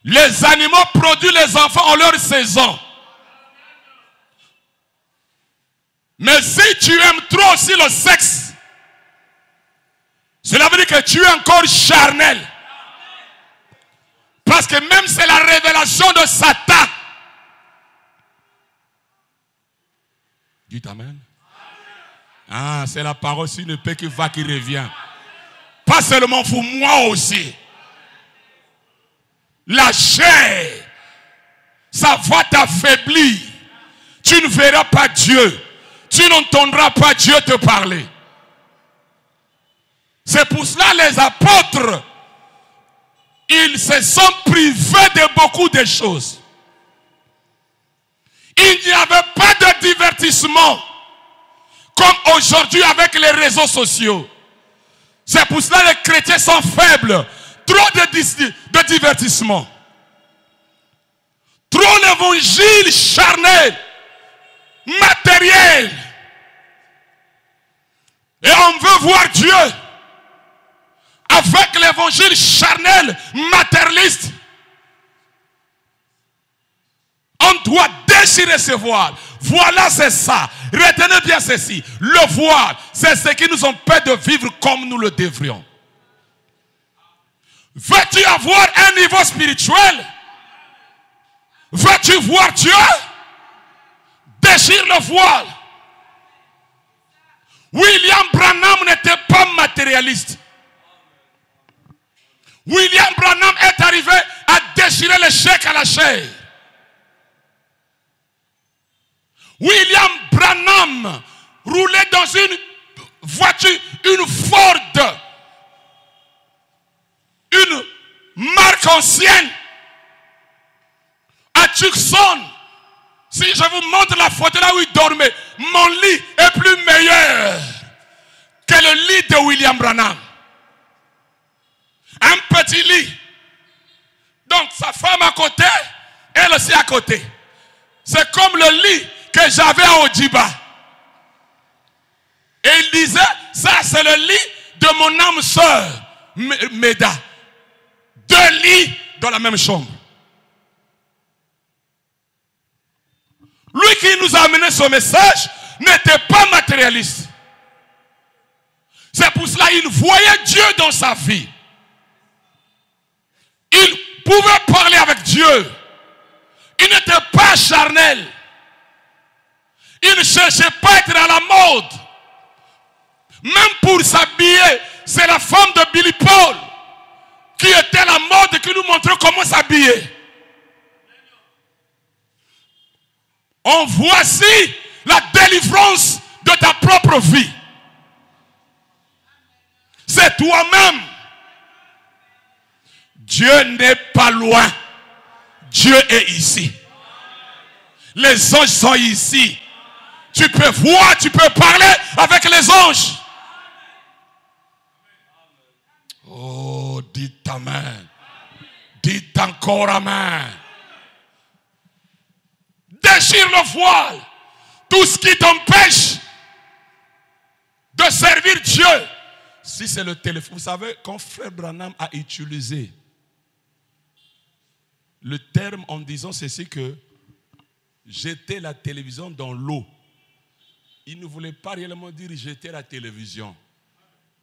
Les animaux produisent les enfants en leur saison. Mais si tu aimes trop aussi le sexe, cela veut dire que tu es encore charnel. Parce que même c'est la révélation de Satan. Dites amen. Ah, c'est la parole sur une paix qui va, qui revient. Pas seulement pour moi aussi. la chair, ça va t'affaiblir. Tu ne verras pas Dieu. Tu n'entendras pas Dieu te parler. C'est pour cela les apôtres, ils se sont privés de beaucoup de choses. Il n'y avait pas de divertissement comme aujourd'hui avec les réseaux sociaux. C'est pour cela que les chrétiens sont faibles. Trop de divertissement. Trop l'évangile charnel, matériel. Et on veut voir Dieu. Avec l'évangile charnel, matérialiste, on doit déchirer ce voile. Voilà, c'est ça. Retenez bien ceci. Le voile, c'est ce qui nous empêche de vivre comme nous le devrions. Veux-tu avoir un niveau spirituel? Veux-tu voir Dieu? Déchire le voile. William Branham n'était pas matérialiste. William Branham est arrivé à déchirer le chèque à la chair. William Branham roulait dans une voiture, une Ford, une marque ancienne, à Tucson. Si je vous montre la photo là où il dormait, mon lit est plus meilleur que le lit de William Branham. Un petit lit. Donc sa femme à côté, elle aussi à côté. C'est comme le lit que j'avais à Odiba. Et il disait, ça c'est le lit de mon âme sœur, Meda. Deux lits dans la même chambre. Lui qui nous a amené ce message n'était pas matérialiste. C'est pour cela qu'il voyait Dieu dans sa vie. Il pouvait parler avec Dieu. Il n'était pas charnel. Il ne cherchait pas à être à la mode. Même pour s'habiller, c'est la femme de Billy Paul qui était à la mode et qui nous montrait comment s'habiller. On voici la délivrance de ta propre vie. C'est toi-même. Dieu n'est pas loin. Dieu est ici. Les anges sont ici. Tu peux voir, tu peux parler avec les anges. Oh, dites amen. Dites encore amen. Déchire le voile. Tout ce qui t'empêche de servir Dieu. Si c'est le téléphone, vous savez, quand Frère Branham a utilisé le terme en disant ceci que jeter la télévision dans l'eau. Il ne voulait pas réellement dire jeter la télévision.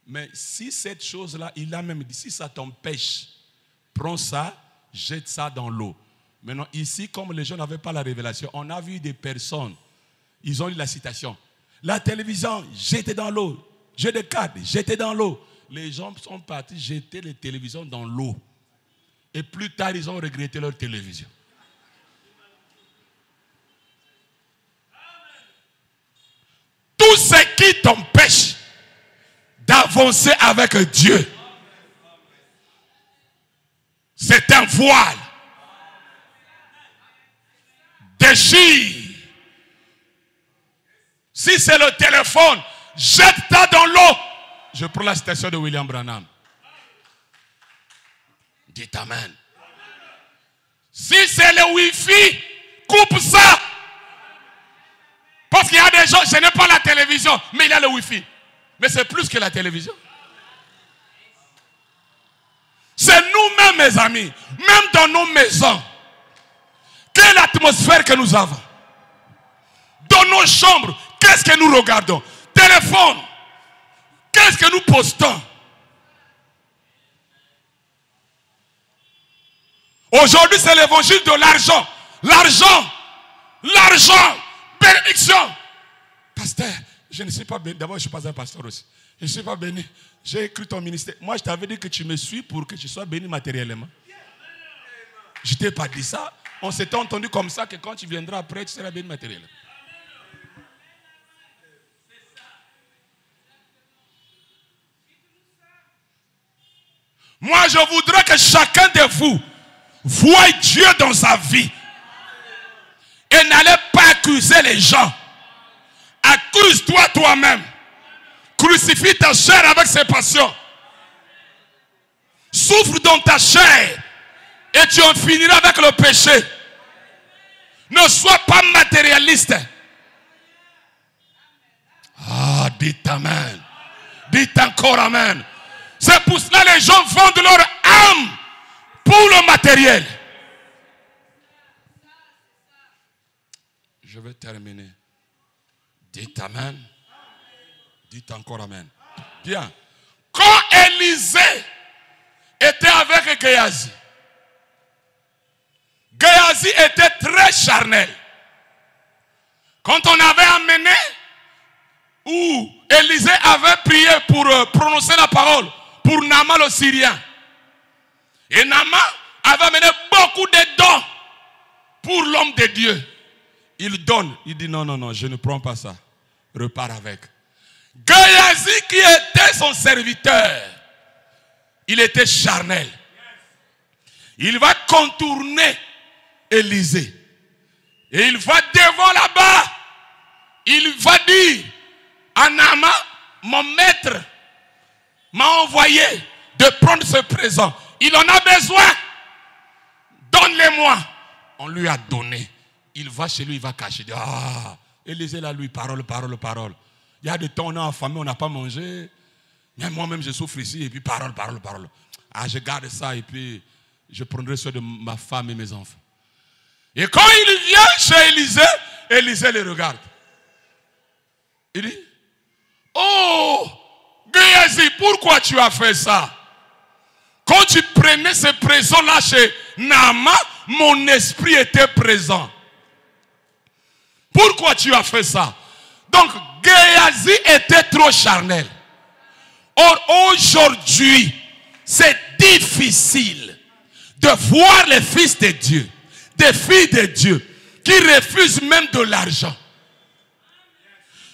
Mais si cette chose-là, il a même dit, si ça t'empêche, prends ça, jette ça dans l'eau. Maintenant, ici, comme les gens n'avaient pas la révélation, on a vu des personnes, ils ont lu la citation. La télévision, jetez dans l'eau. Jeu de cartes, jetez dans l'eau. Les gens sont partis jeter les télévisions dans l'eau. Et plus tard, ils ont regretté leur télévision. Tout ce qui t'empêche d'avancer avec Dieu, c'est un voile. Déchire. Si c'est le téléphone, jette-ta dans l'eau. Je prends la citation de William Branham. Dites amen. Si c'est le Wi-Fi, coupe ça. Parce qu'il y a des gens, je n'ai pas la télévision, mais il y a le Wi-Fi. Mais c'est plus que la télévision. C'est nous-mêmes, mes amis, même dans nos maisons. Quelle atmosphère que nous avons. Dans nos chambres, qu'est-ce que nous regardons? Téléphone. Qu'est-ce que nous postons? Aujourd'hui, c'est l'évangile de l'argent. L'argent. L'argent. Bénédiction. Pasteur, je ne suis pas béni. D'abord, je ne suis pas un pasteur aussi. Je ne suis pas béni. J'ai écrit ton ministère. Moi, je t'avais dit que tu me suis pour que tu sois béni matériellement. Je t'ai pas dit ça. On s'était entendu comme ça que quand tu viendras après, tu seras bien matériel. Moi, je voudrais que chacun de vous voie Dieu dans sa vie. Et n'allez pas accuser les gens. Accuse-toi toi-même. Crucifie ta chair avec ses passions. Souffre dans ta chair. Et tu en finiras avec le péché. Ne sois pas matérialiste. Ah, dites amen. Dites encore amen. C'est pour cela que les gens vendent leur âme pour le matériel. Je vais terminer. Dites amen. Dites encore amen. Bien. Quand Élisée était avec Géhazi, Géhazi était très charnel. Quand on avait amené, où Élisée avait prié pour prononcer la parole pour Naaman le Syrien. Et Naaman avait amené beaucoup de dons pour l'homme de Dieu. Il donne. Il dit non, non, non, je ne prends pas ça. Repars avec. Géhazi qui était son serviteur, il était charnel. Il va contourner Élisée. Et il va devant là-bas. Il va dire à Naaman, mon maître m'a envoyé de prendre ce présent. Il en a besoin. Donne-le-moi. On lui a donné. Il va chez lui, il va cacher. Ah, Élisée là, lui, parole, parole, parole. Il y a des temps, on est affamé, on n'a pas mangé. Même moi-même, je souffre ici. Et puis parole, parole, parole. Ah, je garde ça et puis je prendrai soin de ma femme et mes enfants. Et quand il vient chez Élisée, Élisée le regarde. Il dit, oh, Géhazi, pourquoi tu as fait ça? Quand tu prenais ce présent-là chez Naaman, mon esprit était présent. Pourquoi tu as fait ça? Donc, Géhazi était trop charnel. Or, aujourd'hui, c'est difficile de voir les fils de Dieu, des filles de Dieu, qui refusent même de l'argent.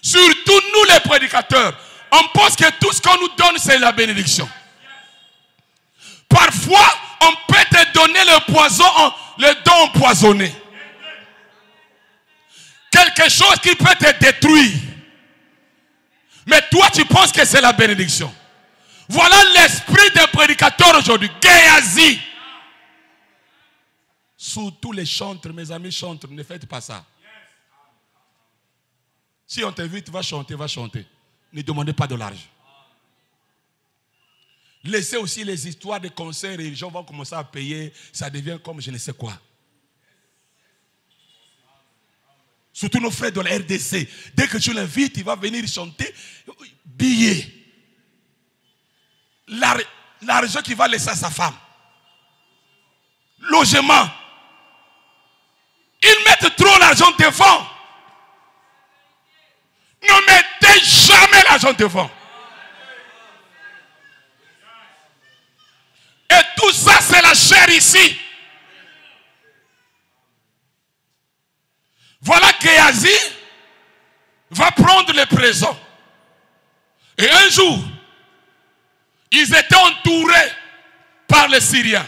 Surtout nous les prédicateurs, on pense que tout ce qu'on nous donne, c'est la bénédiction. Parfois, on peut te donner le poison, le don empoisonné. Quelque chose qui peut te détruire. Mais toi, tu penses que c'est la bénédiction. Voilà l'esprit des prédicateurs aujourd'hui. Géhazi. Surtout les chantres, mes amis chantres, ne faites pas ça. Si on t'invite, va chanter, va chanter. Ne demandez pas de l'argent. Laissez aussi les histoires de concerts et les gens vont commencer à payer. Ça devient comme je ne sais quoi. Surtout nos frères de la RDC. Dès que tu l'invites, il va venir chanter. Billets. L'argent qu'il va laisser à sa femme. Logement. Ils mettent trop l'argent devant. Ne mettez jamais l'argent devant. Et tout ça, c'est la chair ici. Voilà que Géhazi va prendre le présent. Et un jour, ils étaient entourés par les Syriens.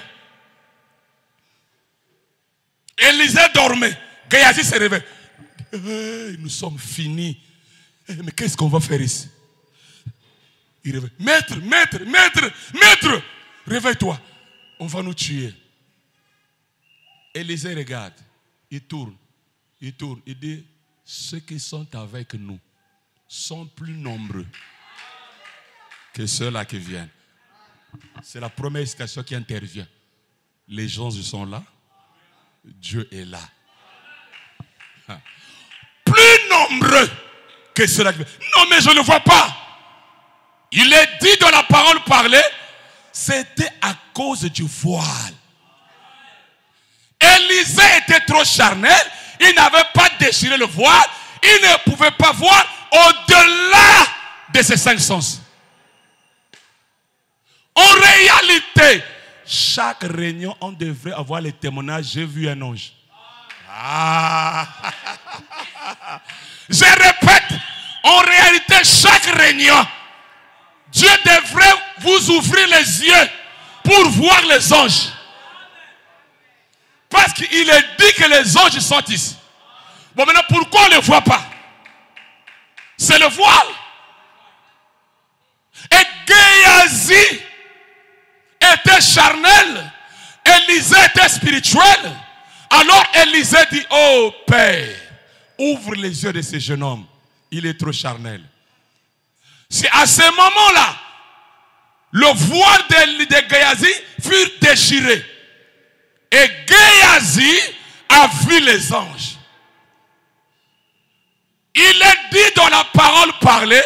Élisée dormait. Géhazi se réveille. Nous sommes finis. Mais qu'est-ce qu'on va faire ici? Il réveille. Maître, maître, maître, maître, réveille-toi. On va nous tuer. Élisée regarde. Il tourne. Il tourne. Il dit, ceux qui sont avec nous sont plus nombreux que ceux-là qui viennent. C'est la première citation qui intervient. Les gens sont là. Dieu est là. Plus nombreux que ceux-là qui viennent. Non, mais je ne vois pas. Il est dit dans la parole parlée, c'était à cause du voile. Élisée était trop charnel. Il n'avait pas déchiré le voile. Il ne pouvait pas voir au-delà de ses 5 sens. En réalité, chaque réunion, on devrait avoir les témoignages. J'ai vu un ange. Ah. Je répète, en réalité, chaque réunion, Dieu devrait vous ouvrir les yeux pour voir les anges. Parce qu'il est dit que les anges sont ici. Bon, maintenant, pourquoi on ne les voit pas? C'est le voile. Et Géasi était charnel, Élisée était spirituel. Alors Élisée dit, oh Père, ouvre les yeux de ce jeune homme. Il est trop charnel. C'est à ce moment-là, le voile de Géasi fut déchiré. Et Géasi a vu les anges. Il est dit dans la parole parlée,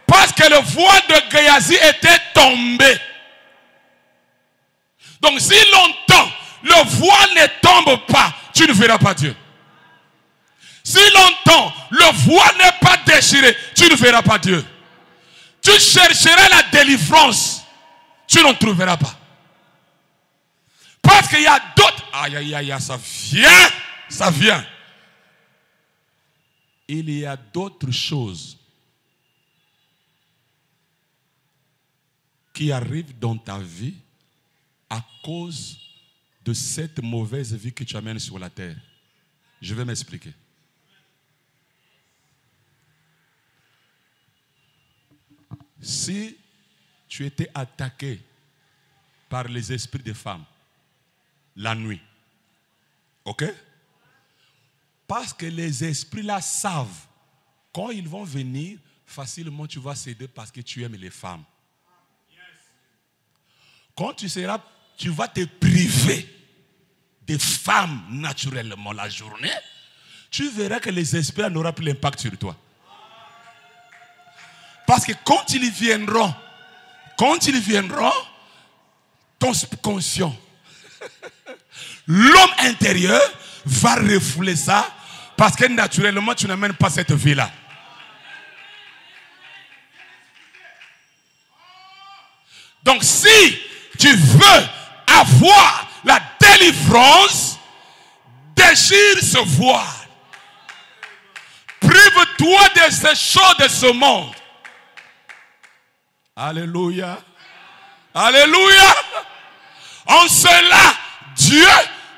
parce que le voile de Géasi était tombé. Donc si longtemps le voile ne tombe pas, tu ne verras pas Dieu. Si longtemps le voile n'est pas déchiré, tu ne verras pas Dieu. Tu chercheras la délivrance, tu n'en trouveras pas. Parce qu'il y a d'autres. Aïe, aïe, aïe, ça vient, ça vient. Il y a d'autres choses qui arrivent dans ta vie à cause de cette mauvaise vie que tu amènes sur la terre. Je vais m'expliquer. Si tu étais attaqué par les esprits des femmes la nuit, ok? Parce que les esprits là savent, quand ils vont venir, facilement tu vas céder parce que tu aimes les femmes. Quand tu vas te priver des femmes naturellement la journée, tu verras que les esprits n'auront plus l'impact sur toi. Parce que quand ils viendront, ton subconscient, l'homme intérieur va refouler ça parce que naturellement tu n'amènes pas cette vie-là. Donc si tu veux avoir la délivrance, déchire ce voile. Prive-toi de ces choses de ce monde. Alléluia. Alléluia. En cela, Dieu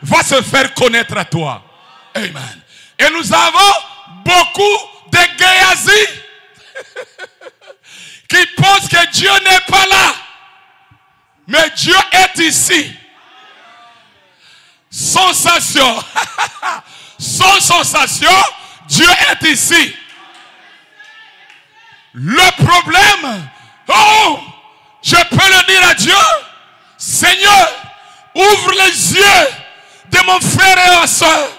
va se faire connaître à toi. Amen. Et nous avons beaucoup de Géasi qui pensent que Dieu n'est pas là. Mais Dieu est ici. Sensation. Sans sensation, Dieu est ici. Le problème, oh, je peux le dire à Dieu, Seigneur, ouvre les yeux de mon frère et ma soeur.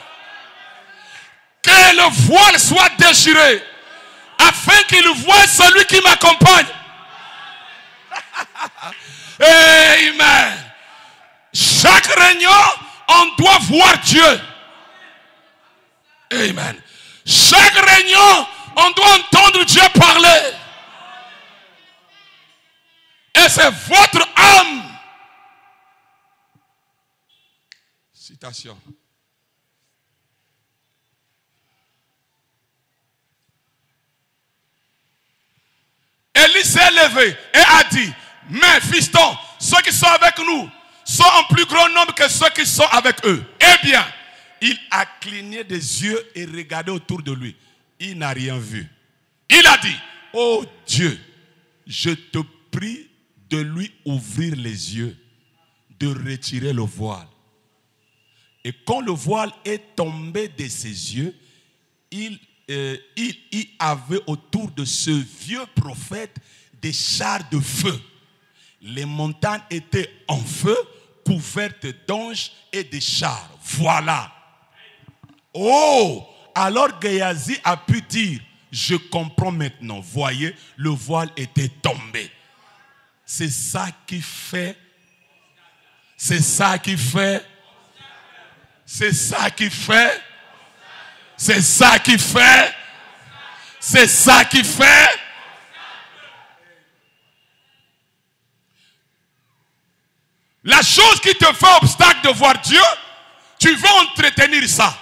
Que le voile soit déchiré, afin qu'il voie celui qui m'accompagne. Amen. Chaque réunion, on doit voir Dieu. Amen. Chaque réunion, on doit entendre Dieu parler. Et c'est votre âme. Citation. Élie s'est levé et a dit, mais fiston, ceux qui sont avec nous sont en plus grand nombre que ceux qui sont avec eux. Eh bien, il a cligné des yeux et regardé autour de lui. Il n'a rien vu. Il a dit, oh Dieu, je te prie de lui ouvrir les yeux, de retirer le voile. Et quand le voile est tombé de ses yeux, il y avait autour de ce vieux prophète des chars de feu. Les montagnes étaient en feu, couvertes d'anges et de chars. Voilà. Oh, alors Géasi a pu dire, je comprends maintenant. Voyez, le voile était tombé. C'est ça qui fait. C'est ça qui fait. C'est ça qui fait. C'est ça qui fait. C'est ça qui fait. La chose qui te fait obstacle de voir Dieu, tu veux entretenir ça.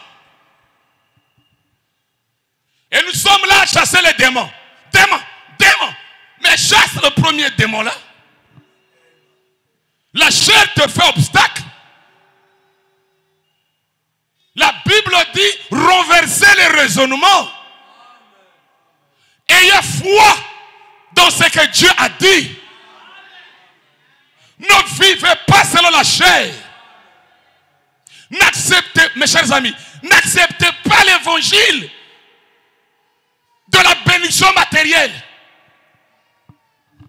Et nous sommes là à chasser les démons. Démons, démons. Mais chasse le premier démon là. La chair te fait obstacle. La Bible dit renverser les raisonnements. Ayez foi dans ce que Dieu a dit. Ne vivez pas selon la chair. N'acceptez, mes chers amis, n'acceptez pas l'évangile de la bénédiction matérielle.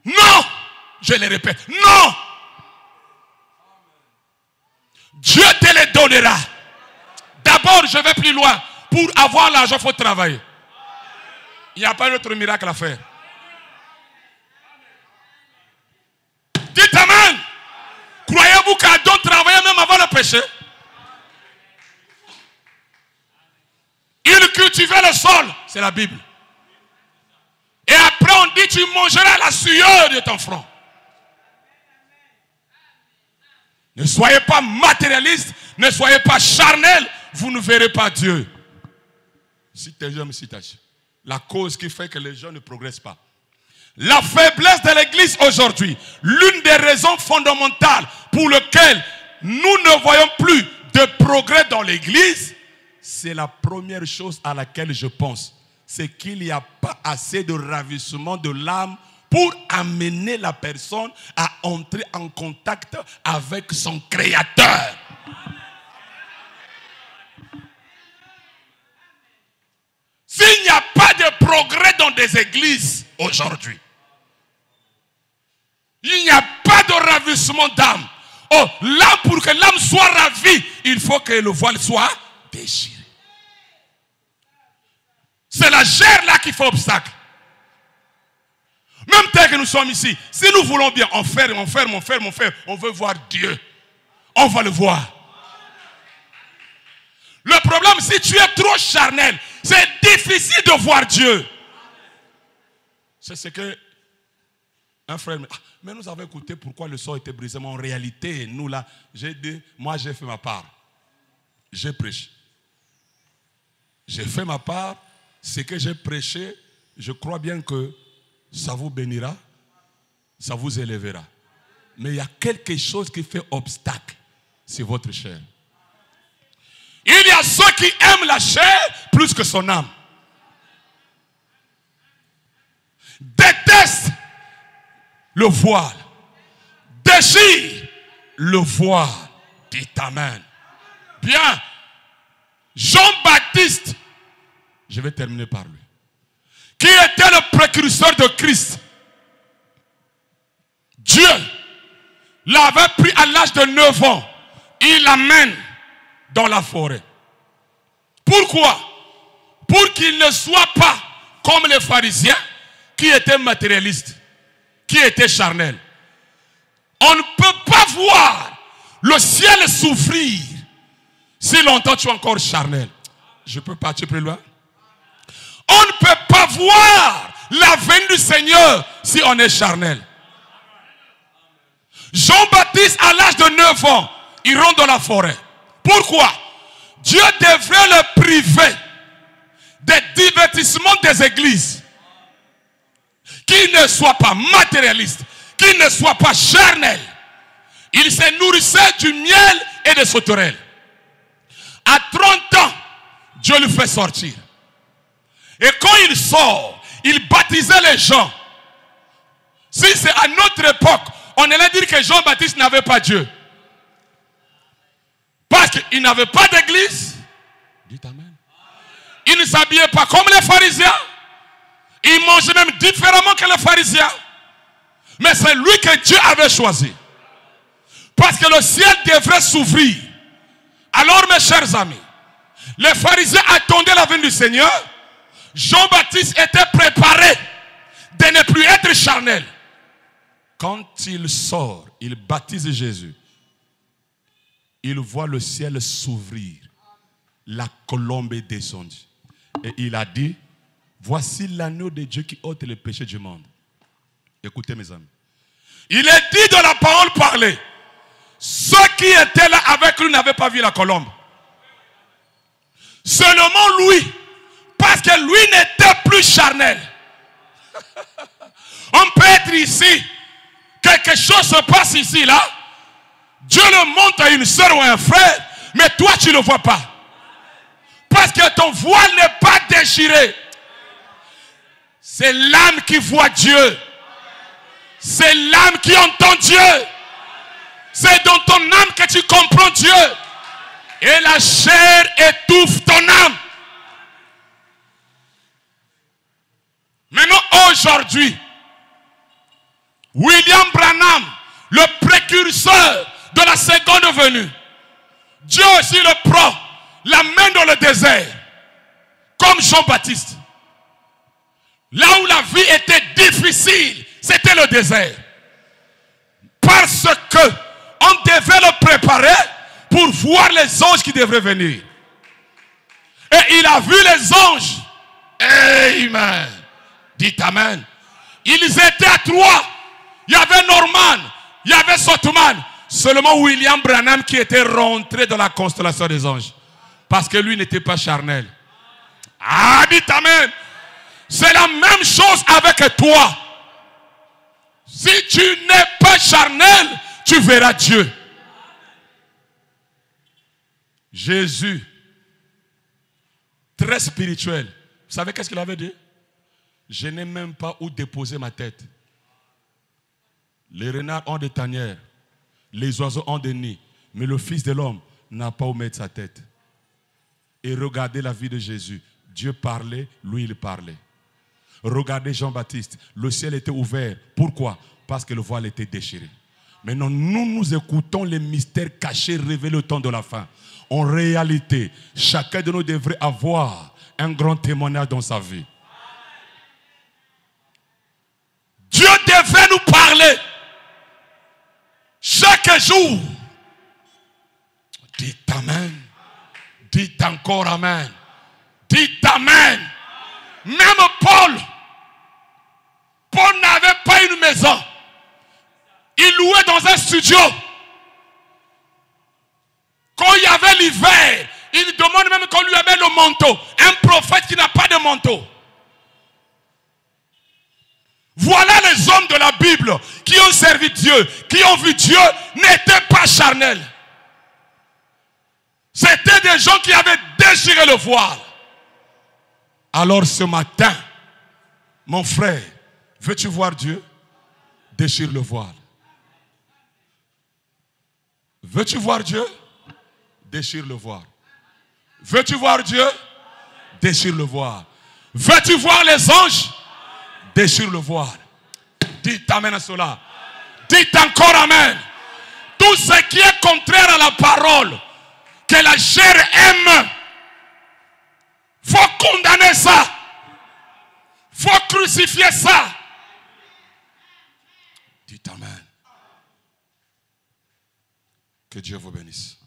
Non, je le répète, non. Dieu te les donnera. D'abord, je vais plus loin. Pour avoir l'argent, il faut travailler. Il n'y a pas d'autre miracle à faire. Dites amen. Croyez-vous qu'Adam travaillait même avant le péché? Il cultivait le sol. C'est la Bible. Et après on dit tu mangeras la sueur de ton front. Ne soyez pas matérialiste. Ne soyez pas charnel. Vous ne verrez pas Dieu. La cause qui fait que les gens ne progressent pas. La faiblesse de l'église aujourd'hui, l'une des raisons fondamentales pour lesquelles nous ne voyons plus de progrès dans l'église, c'est la première chose à laquelle je pense. C'est qu'il n'y a pas assez de ravissement de l'âme pour amener la personne à entrer en contact avec son Créateur. S'il n'y a pas de progrès dans des églises aujourd'hui, il n'y a pas de ravissement d'âme. Oh, là, pour que l'âme soit ravie, il faut que le voile soit déchiré. C'est la chair là qui fait obstacle. Même tel que nous sommes ici, si nous voulons bien, on ferme, on veut voir Dieu. On va le voir. Le problème, si tu es trop charnel, c'est difficile de voir Dieu. C'est ce que un frère me dit. Mais nous avons écouté pourquoi le son était brisé. Mais en réalité, nous là, j'ai dit, moi j'ai fait ma part. J'ai prêché. J'ai fait ma part. Ce que j'ai prêché, je crois bien que ça vous bénira, ça vous élèvera. Mais il y a quelque chose qui fait obstacle, c'est votre chair. Il y a ceux qui aiment la chair plus que son âme. Détestent le voile. Déchirent le voile. Dites amen. Bien. Jean-Baptiste, je vais terminer par lui, qui était le précurseur de Christ. Dieu l'avait pris à l'âge de 9 ans. Il l'amène dans la forêt. Pourquoi? Pour qu'il ne soit pas comme les pharisiens qui étaient matérialistes, qui étaient charnels. On ne peut pas voir le ciel souffrir si longtemps tu es encore charnel. Je peux partir plus loin. On ne peut pas voir la venue du Seigneur si on est charnel. Jean-Baptiste, à l'âge de 9 ans, il rentre dans la forêt. Pourquoi? Dieu devrait le priver des divertissements des églises. Qu'il ne soit pas matérialiste, qu'il ne soit pas charnel. Il se nourrissait du miel et des sauterelles. À 30 ans, Dieu le fait sortir. Et quand il sort, il baptisait les gens. Si c'est à notre époque, on allait dire que Jean-Baptiste n'avait pas Dieu. Parce qu'il n'avait pas d'église. Dites amen. Il ne s'habillait pas comme les pharisiens. Il mangeait même différemment que les pharisiens. Mais c'est lui que Dieu avait choisi. Parce que le ciel devrait s'ouvrir. Alors mes chers amis, les pharisiens attendaient la venue du Seigneur. Jean-Baptiste était préparé de ne plus être charnel. Quand il sort, il baptise Jésus. Il voit le ciel s'ouvrir. La colombe est descendue. Et il a dit, voici l'agneau de Dieu qui ôte le péché du monde. Écoutez mes amis. Il est dit dans la parole parlée Ceux qui étaient là avec lui n'avaient pas vu la colombe. Seulement lui, parce que lui n'était plus charnel. On peut être ici, quelque chose se passe ici, là. Dieu le montre à une soeur ou à un frère, mais toi tu ne le vois pas. Parce que ton voile n'est pas déchiré. C'est l'âme qui voit Dieu. C'est l'âme qui entend Dieu. C'est dans ton âme que tu comprends Dieu. Et la chair étouffe ton âme. Maintenant, aujourd'hui, William Branham, le précurseur de la seconde venue, Dieu aussi le prend, l'amène dans le désert, comme Jean-Baptiste. Là où la vie était difficile, c'était le désert. Parce que on devait le préparer pour voir les anges qui devraient venir. Et il a vu les anges. Amen. Dites Amen. Ils étaient à 3. Il y avait Norman, il y avait Sotoman. Seulement William Branham qui était rentré dans la constellation des anges. Parce que lui n'était pas charnel. Ah, dites Amen. C'est la même chose avec toi. Si tu n'es pas charnel, tu verras Dieu. Jésus, très spirituel. Vous savez qu'est-ce qu'il avait dit? Je n'ai même pas où déposer ma tête. Les renards ont des tanières, les oiseaux ont des nids, mais le Fils de l'homme n'a pas où mettre sa tête. Et regardez la vie de Jésus. Dieu parlait, lui il parlait. Regardez Jean-Baptiste, le ciel était ouvert. Pourquoi? Parce que le voile était déchiré. Maintenant, nous écoutons les mystères cachés révélés au temps de la fin. En réalité, chacun de nous devrait avoir un grand témoignage dans sa vie. Dieu devait nous parler chaque jour. Dites Amen. Dites encore Amen. Dites Amen. Même Paul n'avait pas une maison. Il louait dans un studio. Quand il y avait l'hiver, il demande même qu'on lui amène le manteau. Un prophète qui n'a pas de manteau. Voilà les hommes de la Bible qui ont servi Dieu, qui ont vu Dieu, n'étaient pas charnels. C'était des gens qui avaient déchiré le voile. Alors ce matin, mon frère, veux-tu voir Dieu? Déchire le voile. Veux-tu voir Dieu? Déchire le voile. Veux-tu voir Dieu? Déchire le voile. Veux-tu voir les anges? Déchire le voile. Dites Amen à cela. Dites encore Amen. Tout ce qui est contraire à la parole, que la chair aime, faut condamner ça. Faut crucifier ça. Dites Amen. Que Dieu vous bénisse.